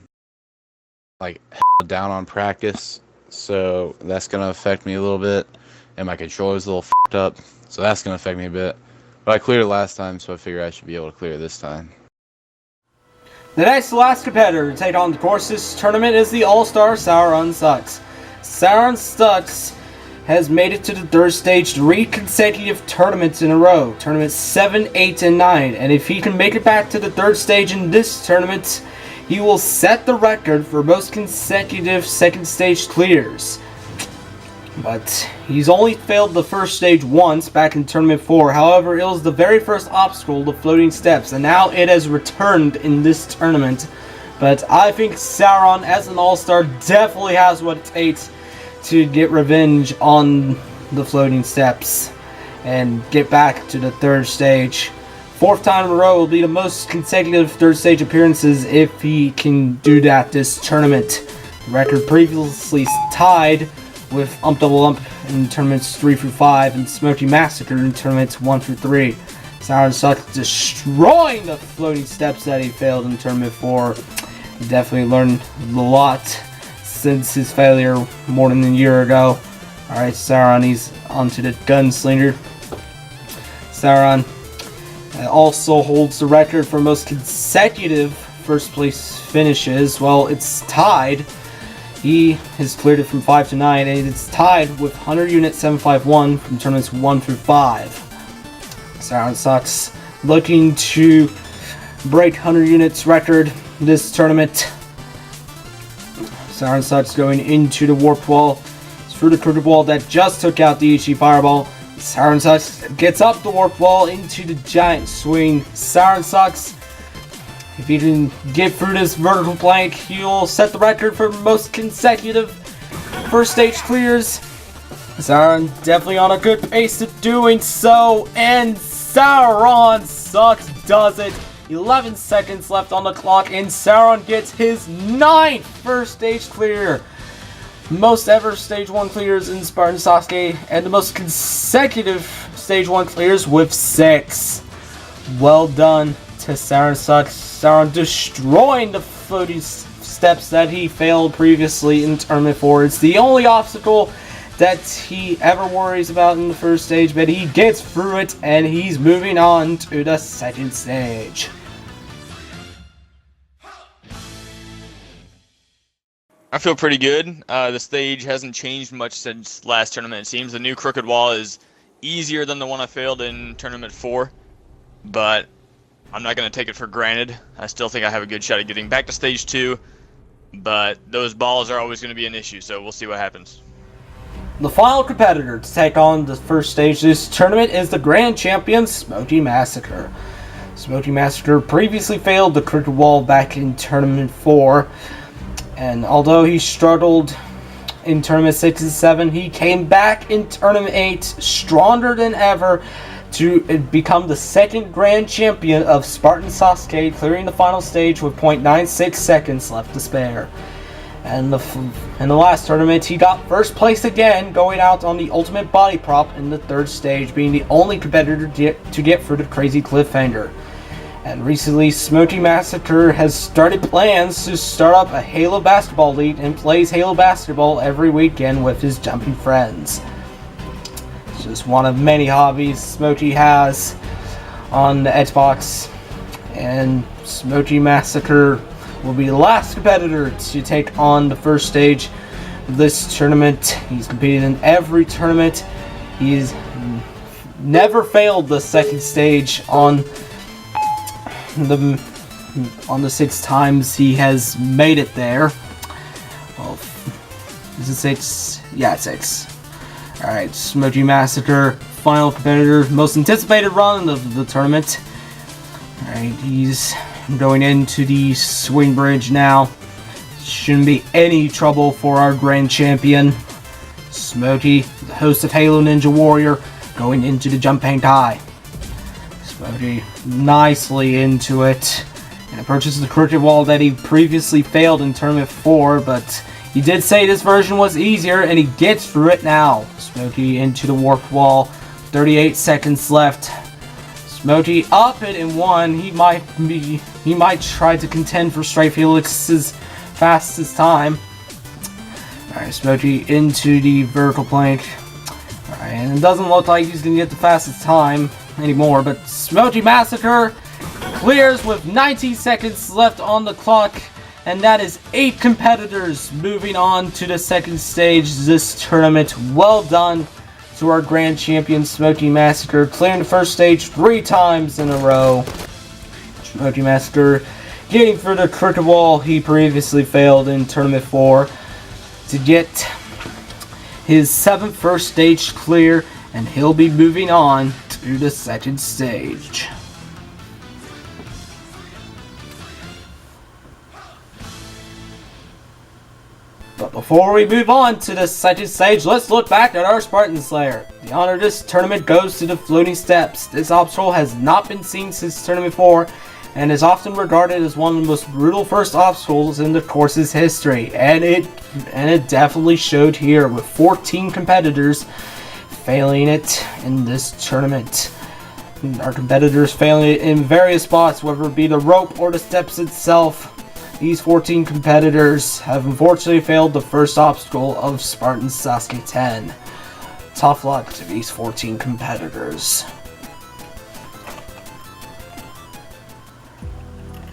like, down on practice, so that's gonna affect me a little bit. And my controller's a little f***ed up, so that's going to affect me a bit. But I cleared it last time, so I figure I should be able to clear it this time. The next to last competitor to take on the course this tournament is the All-Star Siren Sucks. Siren Sucks has made it to the third stage 3 consecutive tournaments in a row. Tournaments 7, 8, and 9. And if he can make it back to the third stage in this tournament, he will set the record for most consecutive second stage clears. But he's only failed the first stage once back in Tournament 4. However, it was the very first obstacle, the floating steps, and now it has returned in this tournament. But I think Siren, as an all-star, definitely has what it takes to get revenge on the floating steps and get back to the third stage. 4th time in a row will be the most consecutive third stage appearances if he can do that this tournament. The record previously tied with Double Ump in tournaments 3 through 5 and Smoky Massacre in tournaments 1 through 3. Siren Sucks destroying the floating steps that he failed in tournament 4. He definitely learned a lot since his failure more than a year ago. Alright, Siren, he's onto the Gunslinger. Siren also holds the record for most consecutive first place finishes. Well, it's tied. He has cleared it from 5 to 9, and it's tied with 100 Unit 751 from tournaments 1 through 5. Siren Sucks looking to break 100 Units record this tournament. Siren Sucks going into the warped wall. It's through the crooked wall that just took out the Ichi Fireball. Siren Sucks gets up the warped wall into the giant swing. Siren Sucks, if he can get through this vertical plank, he'll set the record for most consecutive first stage clears. Siren definitely on a good pace of doing so, and Siren Sucks does it. 11 seconds left on the clock, and Siren gets his 9th first stage clear. Most ever stage 1 clears in Spartan Sasuke, and the most consecutive stage 1 clears with 6. Well done to Siren Sucks. Siren destroying the floating steps that he failed previously in Tournament 4. It's the only obstacle that he ever worries about in the first stage, but he gets through it and he's moving on to the second stage. I feel pretty good. The stage hasn't changed much since last tournament. It seems the new crooked wall is easier than the one I failed in Tournament 4, but I'm not going to take it for granted. I still think I have a good shot at getting back to stage 2, but those balls are always going to be an issue, so we'll see what happens. The final competitor to take on the first stage this tournament is the grand champion, Smoky Massacre. Smoky Massacre previously failed the crooked wall back in Tournament 4, and although he struggled in Tournament 6 and 7, he came back in Tournament 8 stronger than ever to become the second grand champion of Spartan Sasuke, clearing the final stage with 0.96 seconds left to spare. And in the last tournament, he got first place again, going out on the ultimate body prop in the third stage, being the only competitor to get through the crazy cliffhanger. And recently, Smoky Massacre has started plans to start up a Halo basketball league and plays Halo basketball every weekend with his jumping friends. It's just one of many hobbies Smoky has on the Xbox, and Smoky Massacre will be the last competitor to take on the first stage of this tournament. He's competed in every tournament. He's never failed the second stage on the 6 times he has made it there. Well, is it 6? Yeah, it's 6. Alright, Smoky Massacre, final competitor, most anticipated run of the tournament. Alright, he's going into the swing bridge now. Shouldn't be any trouble for our grand champion. Smokey, the host of Halo Ninja Warrior, going into the jumping tie. Smokey nicely into it, and approaches the crooked wall that he previously failed in Tournament 4, but he did say this version was easier, and he gets through it now. Smokey into the warped wall, 38 seconds left. Smokey up it in 1. He might try to contend for Trey Felix's fastest time. Alright, Smokey into the vertical plank. Alright, and it doesn't look like he's gonna get the fastest time anymore, but Smokey Massacre clears with 19 seconds left on the clock, and that is 8 competitors moving on to the second stage this tournament. Well done to our grand champion Smokey Massacre, clearing the first stage 3 times in a row. Smokey Massacre getting through the crooked wall he previously failed in Tournament 4 to get his 7th first stage clear, and he'll be moving on to the second stage. But before we move on to the second stage, let's look back at our Spartan Slayer. The honor of this tournament goes to the floating steps. This obstacle has not been seen since Tournament 4, and is often regarded as one of the most brutal first obstacles in the course's history. And it definitely showed here, with 14 competitors failing it in this tournament. Our competitors failing it in various spots, whether it be the rope or the steps itself. These 14 competitors have unfortunately failed the first obstacle of Spartan Sasuke 10. Tough luck to these 14 competitors.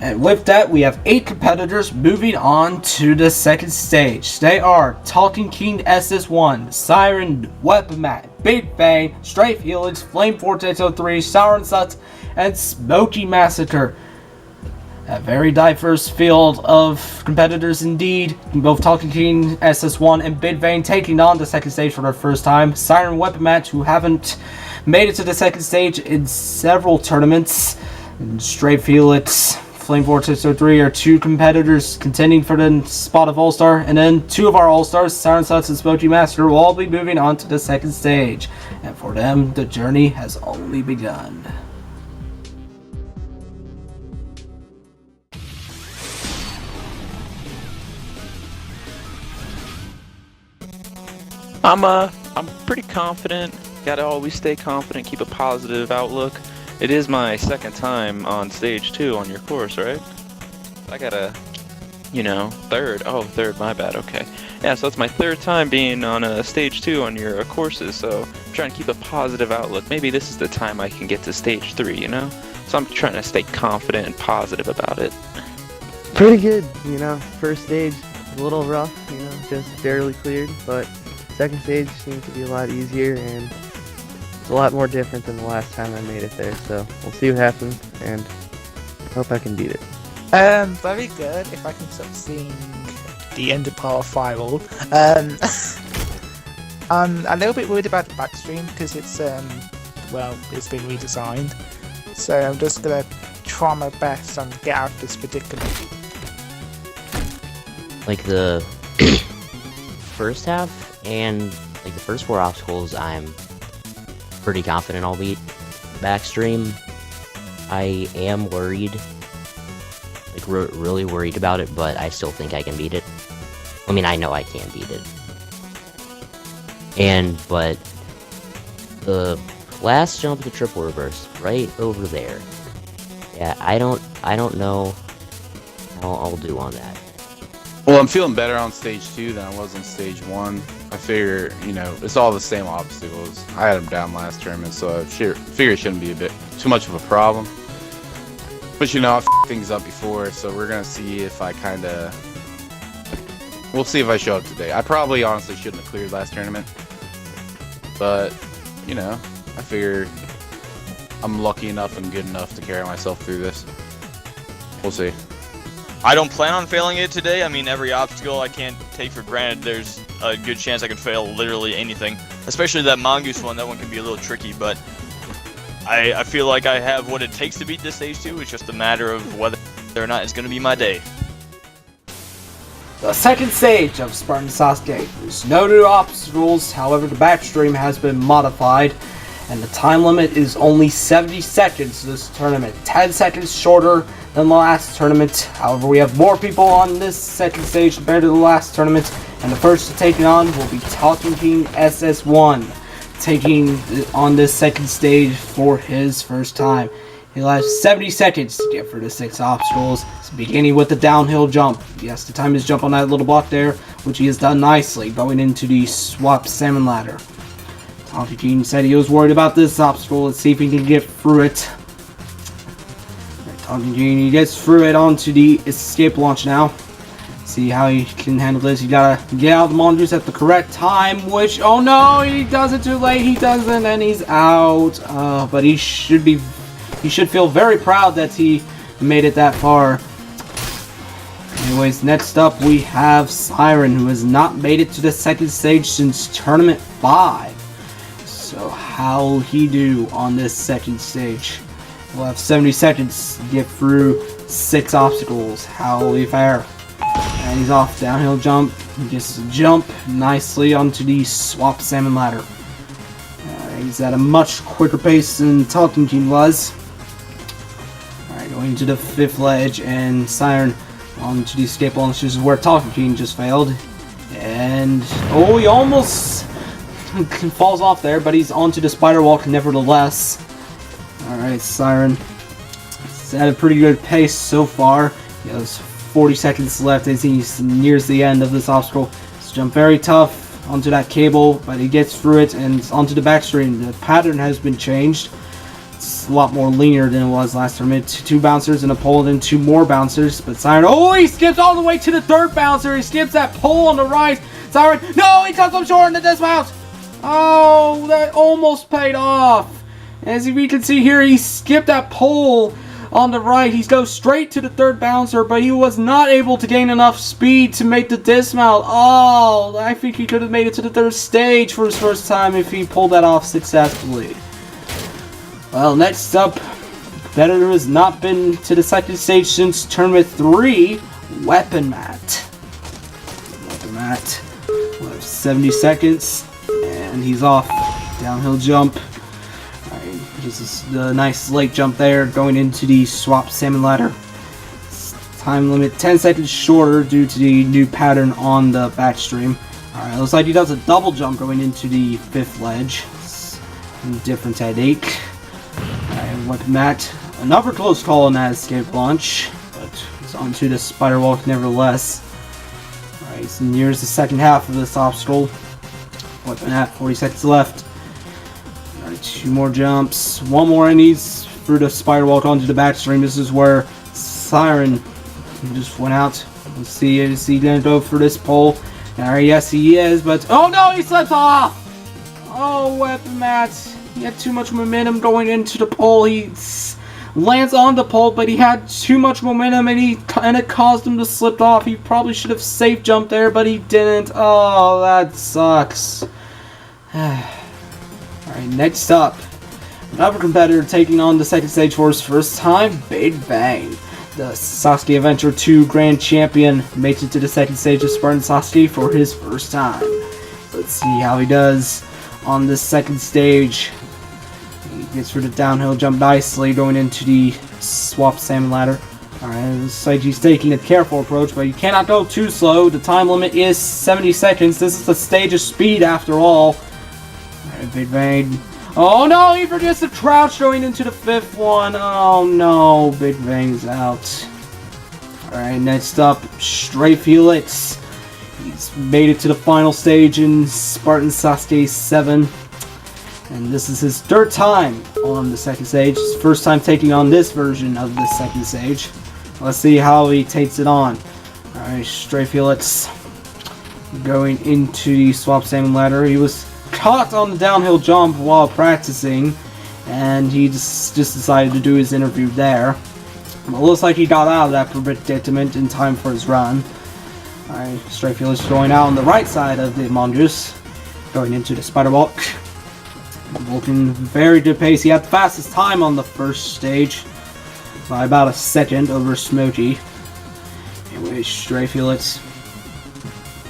And with that, we have 8 competitors moving on to the second stage. They are Talking King SS1, Siren, Weaponmat, Big Bang, Trey Felix, Flame Vortex 03, Siren Sasuke, and Smokey Massacre. A very diverse field of competitors indeed. Both Talking King SS1 and Big Bang taking on the second stage for their first time. Siren, Weaponmat, who haven't made it to the second stage in several tournaments. And Trey Felix, Flame Vortex 03 are 2 competitors contending for the spot of All-Star, and then 2 of our All-Stars, Siren Sasuke and Smokey Master, will all be moving on to the second stage. And for them, the journey has only begun. I'm pretty confident. Gotta always stay confident, keep a positive outlook. It is my second time on stage 2 on your course, right? I got a, third. Oh, third, my bad, okay. Yeah, so it's my 3rd time being on a stage 2 on your courses, so I'm trying to keep a positive outlook. Maybe this is the time I can get to stage 3, So I'm trying to stay confident and positive about it. Pretty good, First stage, a little rough, just barely cleared, but second stage seemed to be a lot easier, and it's a lot more different than the last time I made it there, so we'll see what happens, and hope I can beat it. Very good, if I can stop seeing the end of part 5 all. I'm a little bit worried about the backstream, because it's been redesigned, so I'm just gonna try my best and get out of this predicament. Like the first half and like the first 4 obstacles, I'm pretty confident I'll beat. Backstream, I am worried, like really worried about it, but I still think I can beat it. I mean, I know I can beat it. But the last jump, the triple reverse, right over there. Yeah, I don't know how I'll do on that. Well, I'm feeling better on stage 2 than I was on stage 1. I figure, it's all the same obstacles. I had them down last tournament, so I figure it shouldn't be a bit too much of a problem. But I f***ed things up before, so we're gonna see if I we'll see if I show up today. I probably honestly shouldn't have cleared last tournament, but I figure I'm lucky enough and good enough to carry myself through this. We'll see. I don't plan on failing it today. I mean, every obstacle I can't take for granted. There's a good chance I could fail literally anything. Especially that Mongoose one. That one can be a little tricky, but I feel like I have what it takes to beat this stage 2. It's just a matter of whether or not it's going to be my day. The second stage of Spartan Sasuke. There's no new obstacles, however the backstream has been modified, and the time limit is only 70 seconds this tournament, 10 seconds shorter than the last tournament. However, we have more people on this second stage compared to the last tournament, and the first to take it on will be Talking King SS1, taking on this second stage for his first time. He'll have 70 seconds to get through the 6 obstacles, beginning with the downhill jump. He has to time his jump on that little block there, which he has done nicely, going into the swap salmon ladder. Talking King said he was worried about this obstacle. Let's see if he can get through it. Talking King, he gets through it onto the escape launch now. See how he can handle this. You gotta get out of the mongoose at the correct time, which, oh no, he does it too late. He doesn't, and he's out. But he should feel very proud that he made it that far. Anyways, next up we have Siren, who has not made it to the second stage since Tournament 5. So how'll he do on this second stage? We'll have 70 seconds to get through 6 obstacles. How will he fare? And he's off. Downhill jump. He just jump nicely onto the swap salmon ladder. He's at a much quicker pace than Talking King was. Alright, going to the 5th ledge, and Siren onto the escape launch. This is where Talking King just failed. And oh, he almost falls off there, but he's onto the spider walk nevertheless. Alright, Siren. He's at a pretty good pace so far. He has 40 seconds left as he nears the end of this obstacle. He's jumped very tough onto that cable, but he gets through it and onto the backstream. The pattern has been changed. It's a lot more linear than it was last tournament. 2 bouncers and a pole, then 2 more bouncers. But Siren, oh, he skips all the way to the 3rd bouncer. He skips that pole on the right. Siren, no, he comes up short in the dismount. Oh, that almost paid off. As we can see here, he skipped that pole on the right. He goes straight to the 3rd bouncer, but he was not able to gain enough speed to make the dismount. Oh, I think he could have made it to the 3rd stage for his first time if he pulled that off successfully. Well, next up, competitor has not been to the second stage since Tournament 3, Weapon Mat. Weapon Mat will have 70 seconds, and he's off. Downhill jump. Alright, this is the nice late jump there, going into the swap salmon ladder. Time limit 10 seconds shorter due to the new pattern on the backstream. Alright, looks like he does a double jump going into the 5th ledge. It's a different technique. Weapon Mat, another close call on that escape launch, but he's onto the spider walk nevertheless. Alright, he's nears the second half of this obstacle. Weapon Mat, 40 seconds left. Alright, 2 more jumps, 1 more, and he's through the spider walk onto the backstream. This is where Siren just went out. Let's see, is he gonna go for this pole? Alright, yes he is, but oh no, he slips off! Oh, Weapon Mat. He had too much momentum going into the pole. He lands on the pole, but he had too much momentum, and it caused him to slip off. He probably should have safe jumped there, but he didn't. Oh, that sucks. Alright, next up, another competitor taking on the second stage for his first time, Big Bang. The Sasuke Adventure 2 Grand Champion makes it to the second stage of Spartan Sasuke for his first time. Let's see how he does on this second stage. He gets through the downhill jump nicely, going into the swap salmon ladder. Alright, looks like he's taking a careful approach, but you cannot go too slow. The time limit is 70 seconds. This is the stage of speed after all. Alright, Big Bang. Oh no, he forgets the crouch going into the 5th one. Oh no, Big Bang's out. Alright, next up, Trey Felix. He's made it to the final stage in Spartan Sasuke 7. And this is his 3rd time on the second stage. His first time taking on this version of the second stage. Let's see how he takes it on. Alright, Trey Felix going into the swap salmon ladder. He was caught on the downhill jump while practicing, and he just decided to do his interview there. But it looks like he got out of that predicament in time for his run. Alright, Trey Felix going out on the right side of the mongoose, going into the spider walk. Walking very good pace. He had the fastest time on the first stage by about a second over Smokey. Anyway, Trey Felix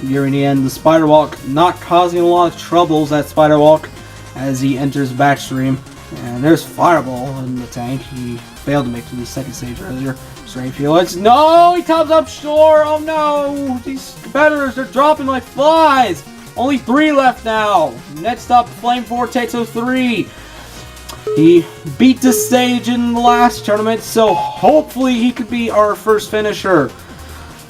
nearing the end. The Spider Walk not causing a lot of troubles at Spider Walk as he enters backstream. And there's Fireball in the tank. He failed to make it to the second stage earlier. Trey Felix. No! He comes up short! Oh no! These competitors, they're dropping like flies! Only 3 left now. Next up, Flame Vortex 03. He beat the stage in the last tournament, so hopefully he could be our first finisher.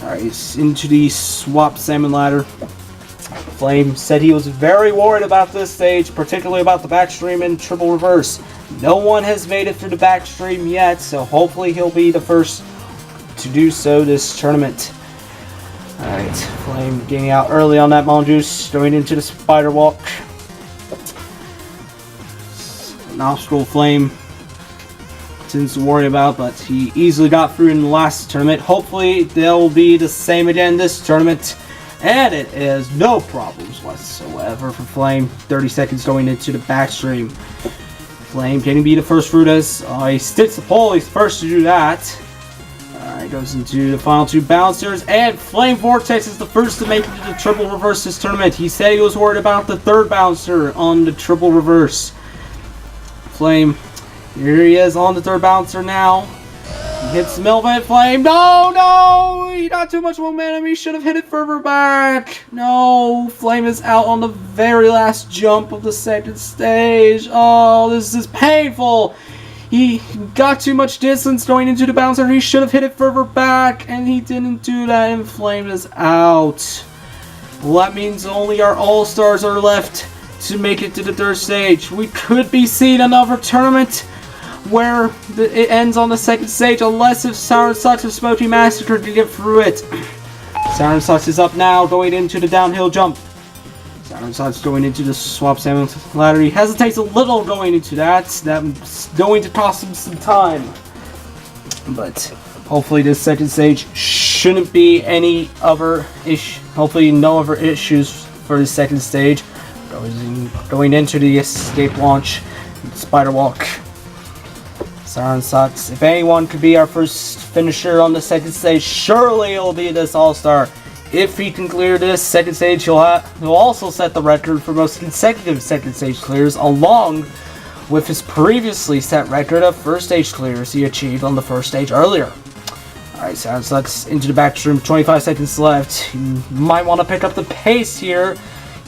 Alright, into the swap salmon ladder. Flame said he was very worried about this stage, particularly about the backstream and triple reverse. No one has made it through the backstream yet, so hopefully he'll be the first to do so this tournament. Alright, Flame getting out early on that Mongoose, going into the Spider Walk. Nostril Flame tends to worry about, but he easily got through in the last tournament. Hopefully they'll be the same again this tournament, and it is no problems whatsoever for Flame. 30 seconds going into the backstream. Flame getting be the first fruit as he sticks the pole. He's first to do that. Alright, goes into the final 2 bouncers, and Flame Vortex is the first to make it to the triple reverse this tournament. He said he was worried about the 3rd bouncer on the triple reverse. Flame, here he is on the 3rd bouncer now. He hits the middle of it. Flame, no! He got too much momentum. He should have hit it further back. No, Flame is out on the very last jump of the second stage. Oh, this is painful. He got too much distance going into the bouncer. He should have hit it further back, and he didn't do that, and Flame is out. Well, that means only our All-Stars are left to make it to the 3rd stage. We could be seeing another tournament where it ends on the 2nd stage, unless if Siren Sucks or Smoky Massacre can get through it. Siren Sucks is up now, going into the downhill jump. Siren Sucks going into the swap salmon ladder. He hesitates a little going into that. That's going to cost him some time. But hopefully this 2nd stage shouldn't be any other issue. Hopefully no other issues for the 2nd stage. Going into the escape launch, Spider Walk. Siren Sucks. If anyone could be our first finisher on the 2nd stage, surely it'll be this All-Star. If he can clear this 2nd stage, he'll also set the record for most consecutive 2nd stage clears, along with his previously set record of 1st stage clears he achieved on the 1st stage earlier. Alright, Siren Sucks into the backstream, 25 seconds left. You might want to pick up the pace here.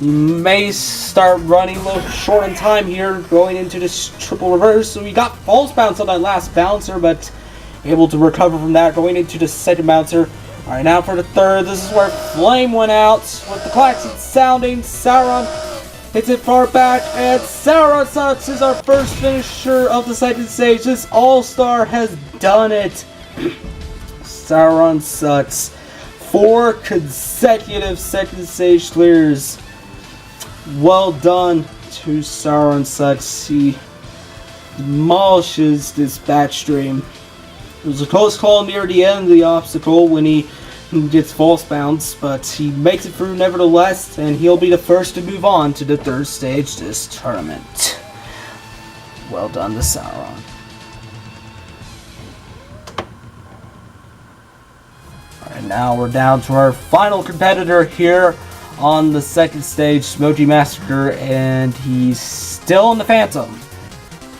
You may start running a little short in time here, going into this triple reverse. So we got false bounce on that last bouncer, but able to recover from that, going into the 2nd bouncer. Alright, now for the 3rd. This is where Flame went out with the klaxon sounding. Siren hits it far back, and Siren Sucks is our first finisher of the 2nd stage. This All-Star has done it. Siren Sucks. 4 consecutive 2nd stage clears. Well done to Siren Sucks. He demolishes this backstream. It was a close call near the end of the obstacle when he gets false bounce, but he makes it through nevertheless, and he'll be the first to move on to the 3rd stage this tournament. Well done to Siren. Alright, now we're down to our final competitor here on the 2nd stage, Smoky Massacre, and he's still in the Phantom.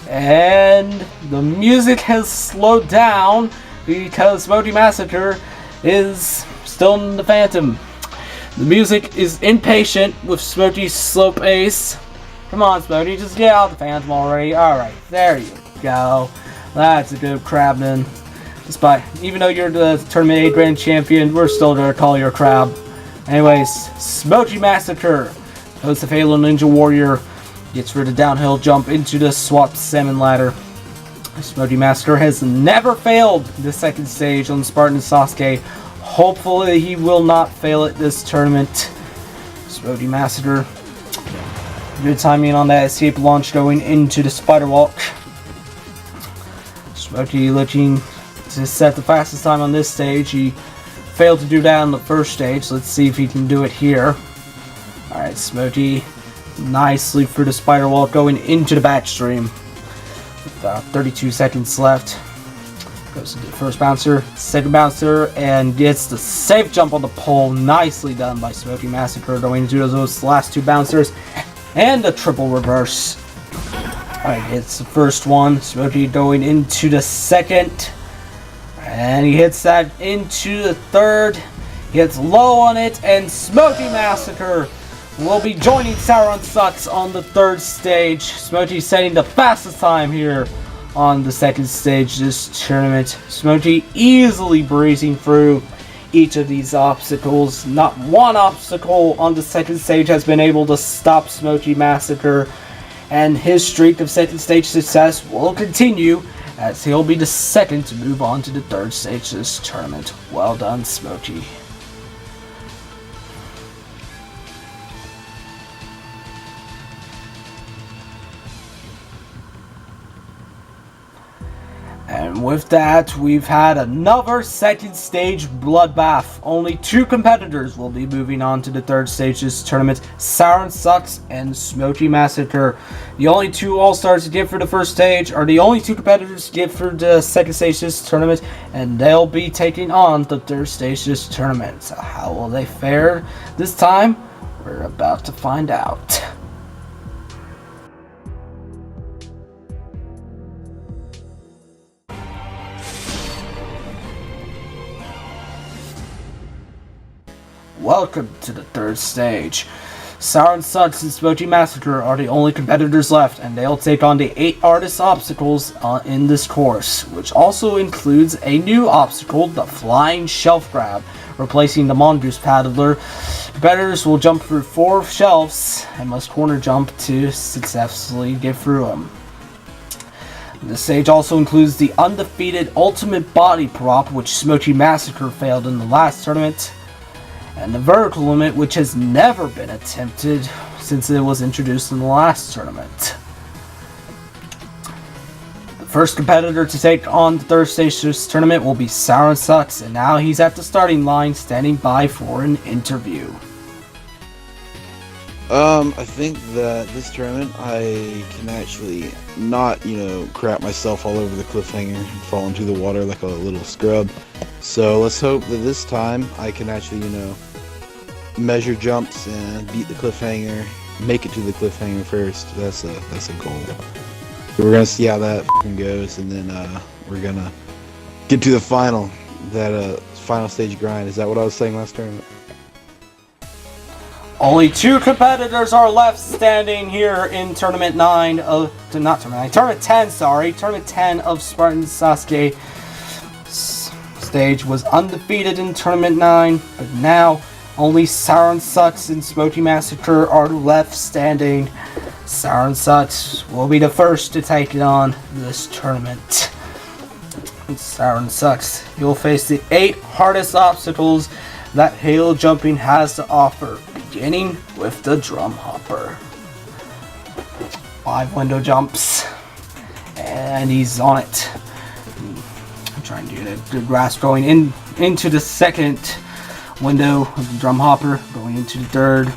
And the music has slowed down because Smoky Massacre is still in the Phantom. The music is impatient with Smoky's slow pace. Come on, Smoky, just get out of the Phantom already. Alright, there you go. That's a good Crabman. Despite, even though you're the Tournament 8 Grand Champion, we're still gonna call you a crab. Anyways, Smoky Massacre, host of Halo Ninja Warrior, gets rid of downhill jump into the swap salmon ladder. Smoky Massacre has never failed the 2nd stage on Spartan Sasuke. Hopefully he will not fail it this tournament. Smoky Massacre, good timing on that escape launch going into the Spider Walk. Smoky looking to set the fastest time on this stage. He failed to do that on the 1st stage. Let's see if he can do it here. Alright, Smoky nicely through the Spider Walk going into the backstream. About 32 seconds left. Goes to the first bouncer, second bouncer, and gets the safe jump on the pole. Nicely done by Smoky Massacre, going into those last two bouncers, and a triple reverse. Alright, hits the first one. Smoky going into the second, and he hits that into the third. He gets low on it, and Smoky Massacre will be joining Siren Sucks on the third stage. Smoky setting the fastest time here on the second stage this tournament. Smoky easily breezing through each of these obstacles. Not one obstacle on the second stage has been able to stop Smoky Massacre, and his streak of second stage success will continue as he'll be the second to move on to the third stage this tournament. Well done, Smoky. And with that, we've had another second stage bloodbath. Only two competitors will be moving on to the third stage this tournament: Siren Sucks and Smoky Massacre. The only two All-Stars to get for the first stage are the only two competitors to get for the second stage this tournament, and they'll be taking on the third stage this tournament. So how will they fare this time? We're about to find out. Welcome to the third stage. Siren Sucks and Smoky Massacre are the only competitors left, and they'll take on the 8 hardest obstacles in this course, which also includes a new obstacle, the Flying Shelf Grab, replacing the Mongoose Paddler. Competitors will jump through 4 shelves and must corner jump to successfully get through them. This stage also includes the undefeated Ultimate Body Prop, which Smoky Massacre failed in the last tournament, and the vertical limit, which has never been attempted since it was introduced in the last tournament. The first competitor to take on the third stage this tournament will be Siren Sucks, and now he's at the starting line standing by for an interview. I think that this tournament I can actually not, crap myself all over the cliffhanger and fall into the water like a little scrub. So let's hope that this time I can actually, measure jumps and beat the cliffhanger, make it to the cliffhanger first. That's a goal. So we're gonna see how that goes, and then we're gonna get to the final, that final stage grind. Is that what I was saying last tournament? Only 2 competitors are left standing here in Tournament 9 of... Not Tournament 9, Tournament 10, sorry. Tournament 10 of Spartan Sasuke. Stage was undefeated in Tournament 9, but now only Siren Sucks and Smoky Massacre are left standing. Siren Sucks will be the first to take it on this tournament. Siren Sucks, you'll face the 8 hardest obstacles that Halo Jumping has to offer, beginning with the Drum Hopper. 5 window jumps, and he's on it. I'm trying to get a good grasp going into the second window of the Drum Hopper, going into the third.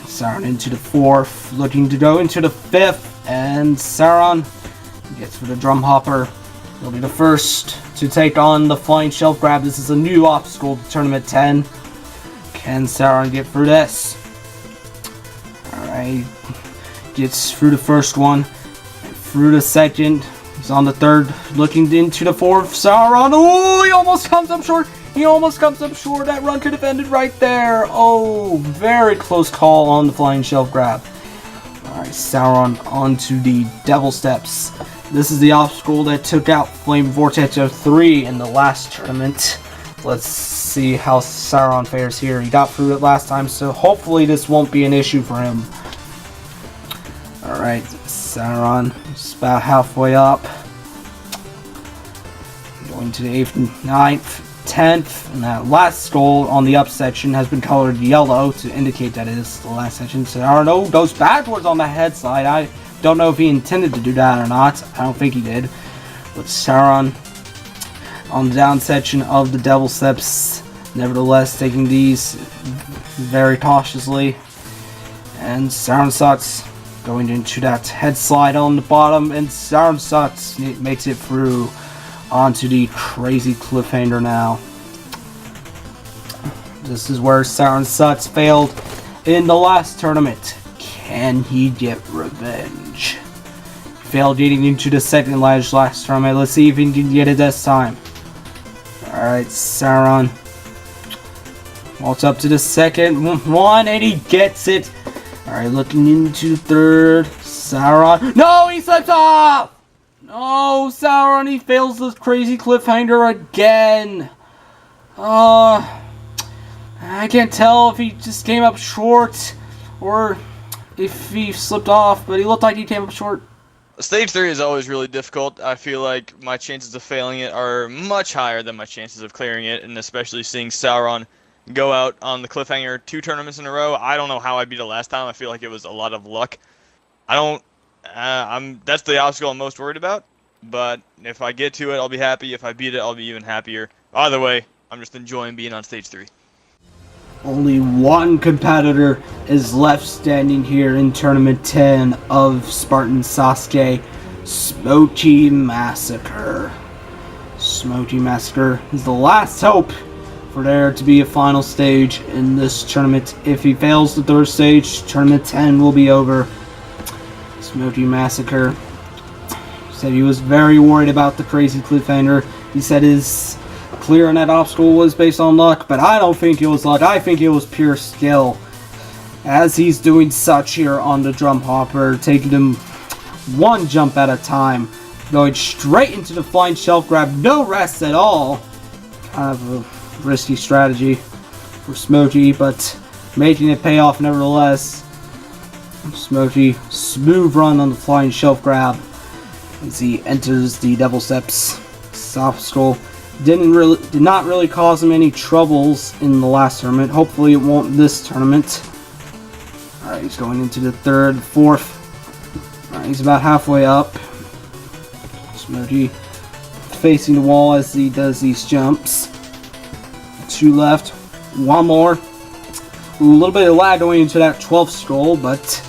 Siren into the fourth, looking to go into the fifth, and Siren gets for the Drum Hopper. He'll be the first to take on the Flying Shelf Grab. This is a new obstacle to Tournament 10. Can Siren get through this? Alright, gets through the first one, through the second. He's on the third, looking into the fourth. Siren, oh, he almost comes up short. He almost comes up short. That run could have ended right there. Oh, very close call on the Flying Shelf Grab. Alright, Siren onto the Devil Steps. This is the obstacle that took out Flame Vortex 03 in the last tournament. Let's see how Siren fares here. He got through it last time, so hopefully this won't be an issue for him. Alright, Siren is about halfway up. Going to the 8th, 9th, 10th, and that last skull on the up section has been colored yellow to indicate that it is the last section. Siren goes backwards on the head slide. I don't know if he intended to do that or not. I don't think he did. But Siren on the down section of the Devil Steps, nevertheless taking these very cautiously. And Siren Sucks going into that head slide on the bottom, and Siren Sucks makes it through onto the crazy cliffhanger now. This is where Siren Sasuke failed in the last tournament. Can he get revenge? Failed getting into the second last tournament. Let's see if he can get it this time. Alright, Siren. Walks up to the second one and he gets it. Alright, looking into third. Siren. No, he slips off! No, Siren, he fails this crazy cliffhanger again. I can't tell if he just came up short or if he slipped off, but he looked like he came up short. Stage 3 is always really difficult. I feel like my chances of failing it are much higher than my chances of clearing it, and especially seeing Sauron go out on the cliffhanger 2 tournaments in a row. I don't know how I beat it last time. I feel like it was a lot of luck. That's the obstacle I'm most worried about, but if I get to it, I'll be happy. If I beat it, I'll be even happier. Either way, I'm just enjoying being on stage 3. Only one competitor is left standing here in Tournament 10 of Spartan Sasuke, Smoky Massacre. Smoky Massacre is the last hope for there to be a final stage in this tournament. If he fails the third stage, Tournament 10 will be over. Smoky Massacre said he was very worried about the crazy cliffhanger. He said his clearing that obstacle was based on luck, but I don't think it was luck. I think it was pure skill. As he's doing such here on the jump hopper, taking him one jump at a time, going straight into the flying shelf grab, no rest at all. Kind of a risky strategy for Smoky, but making it pay off nevertheless. Smoky, smooth run on the flying shelf grab as he enters the double steps. Obstacle did not really cause him any troubles in the last tournament. Hopefully it won't this tournament. Alright, he's going into the third, fourth. Alright, he's about halfway up. Smoky facing the wall as he does these jumps. 2 left. 1 more. Ooh, a little bit of lag going into that 12th scroll, but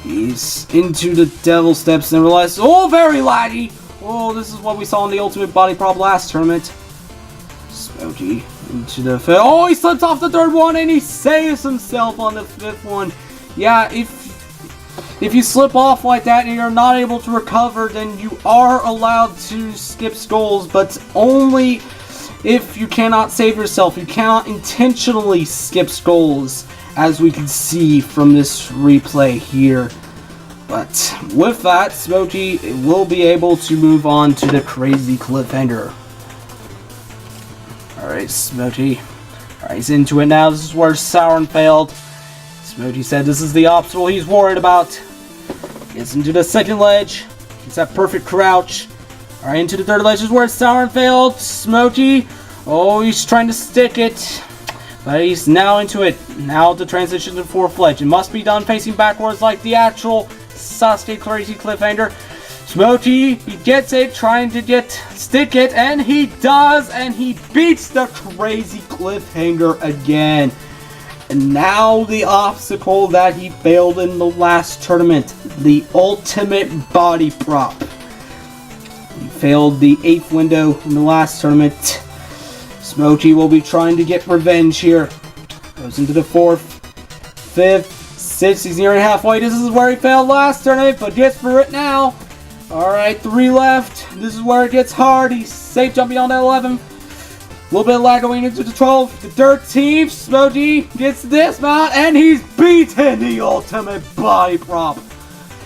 he's into the devil steps and realizes, oh, very laggy! Oh, this is what we saw in the Ultimate Body Prop last tournament. Smoky into the fifth. Oh, he slips off the third one and he saves himself on the 5th one. Yeah, if you slip off like that and you're not able to recover, then you are allowed to skip skulls, but only if you cannot save yourself. You cannot intentionally skip skulls, as we can see from this replay here. But with that, Smoky will be able to move on to the crazy cliffhanger. Alright, Smoky. Alright, he's into it now. This is where Siren failed. Smoky said this is the obstacle he's worried about. Gets into the second ledge. Gets that perfect crouch. Alright, into the third ledge is where Siren failed. Smoky. Oh, he's trying to stick it. But he's now into it. Now the transition to 4th ledge. It must be done facing backwards like the actual Sasuke crazy cliffhanger. Smoky, he gets it, trying to stick it, and he does, and he beats the crazy cliffhanger again. And now the obstacle that he failed in the last tournament, the ultimate body prop. He failed the 8th window in the last tournament. Smoky will be trying to get revenge here. Goes into the 4th, 5th, 6th. He's nearing halfway. This is where he failed last tournament, but gets through it now. Alright, 3 left. This is where it gets hard. He's safe jumping on that 11. A little bit of lag going into the 12th. The 13th. Smoky gets this mount, and he's beaten the ultimate body prop.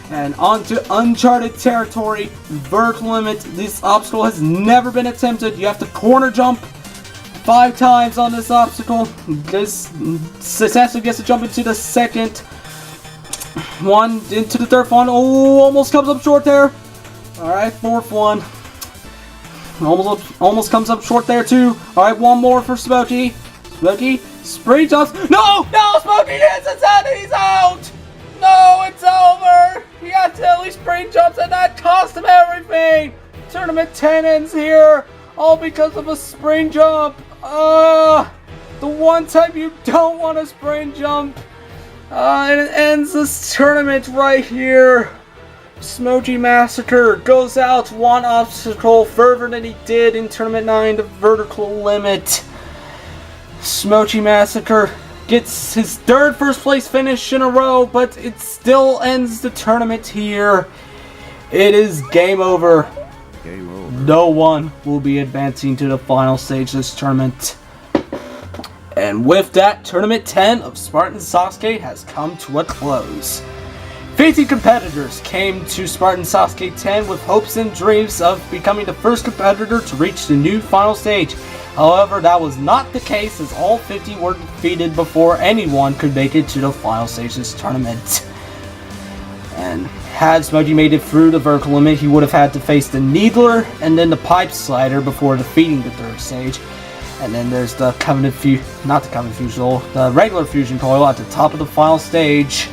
And onto uncharted territory. Vertical limit. This obstacle has never been attempted. You have to corner jump 5 times on this obstacle. This successfully gets to jump into the second one, into the 3rd one. Oh, almost comes up short there. Alright, 4th one. Almost comes up short there too. Alright, 1 more for Smoky. Smoky, spring jumps. No! Smoky hits it and he's out! No, it's over! He accidentally spring jumps and that cost him everything! Tournament 10 ends here, all because of a spring jump. The one time you don't want to spring jump. And it ends this tournament right here. Smoky Massacre goes out one obstacle further than he did in Tournament 9, the vertical limit. Smoky Massacre gets his third first place finish in a row, but it still ends the tournament here. It is game over. Game over. No one will be advancing to the final stage this tournament. And with that, Tournament 10 of Spartan Sasuke has come to a close. 50 competitors came to Spartan Sasuke 10 with hopes and dreams of becoming the first competitor to reach the new final stage. However, that was not the case, as all 50 were defeated before anyone could make it to the final stage of this tournament. And had Smokey made it through the vertical limit, he would have had to face the Needler and then the Pipe Slider before defeating the third stage. And then there's the the regular Fusion Coil at the top of the final stage,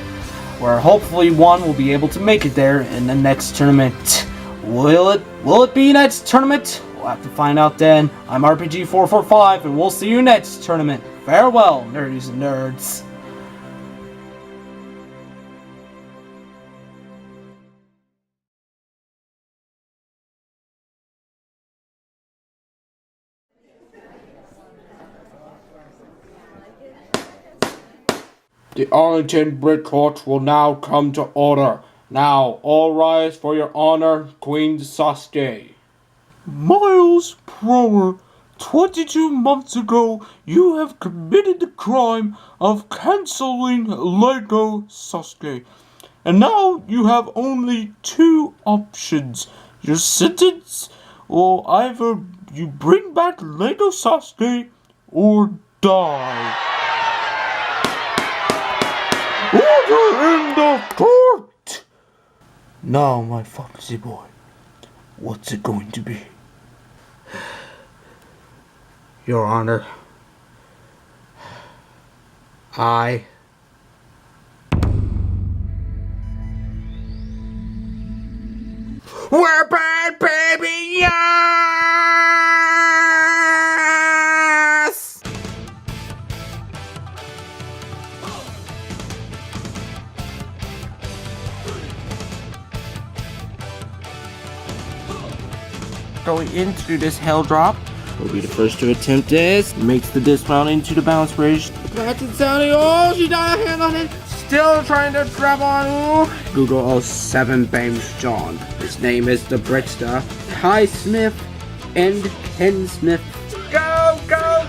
where hopefully one will be able to make it there in the next tournament. Will it be next tournament? We'll have to find out then. I'm RPG445, and we'll see you next tournament. Farewell, nerdies and nerds. The Arlington Brick Court will now come to order. Now, all rise for your honor, Queen Sasuke. Miles Prower, 22 months ago, you have committed the crime of canceling Lego Sasuke. And now you have only two options. Your sentence will either you bring back Lego Sasuke or die. Order in the court! Now, my foxy boy, what's it going to be? Your Honor, we're bad, baby, yes! Going into this hell drop, will be the first to attempt this. Makes the dismount into the balance bridge. Kanzenseiha, oh, she got a hand on it. Still trying to grab on. Ooh. Google 07 Bames John. His name is the Brickster, Kai Smith, and Ken Smith. Go, go,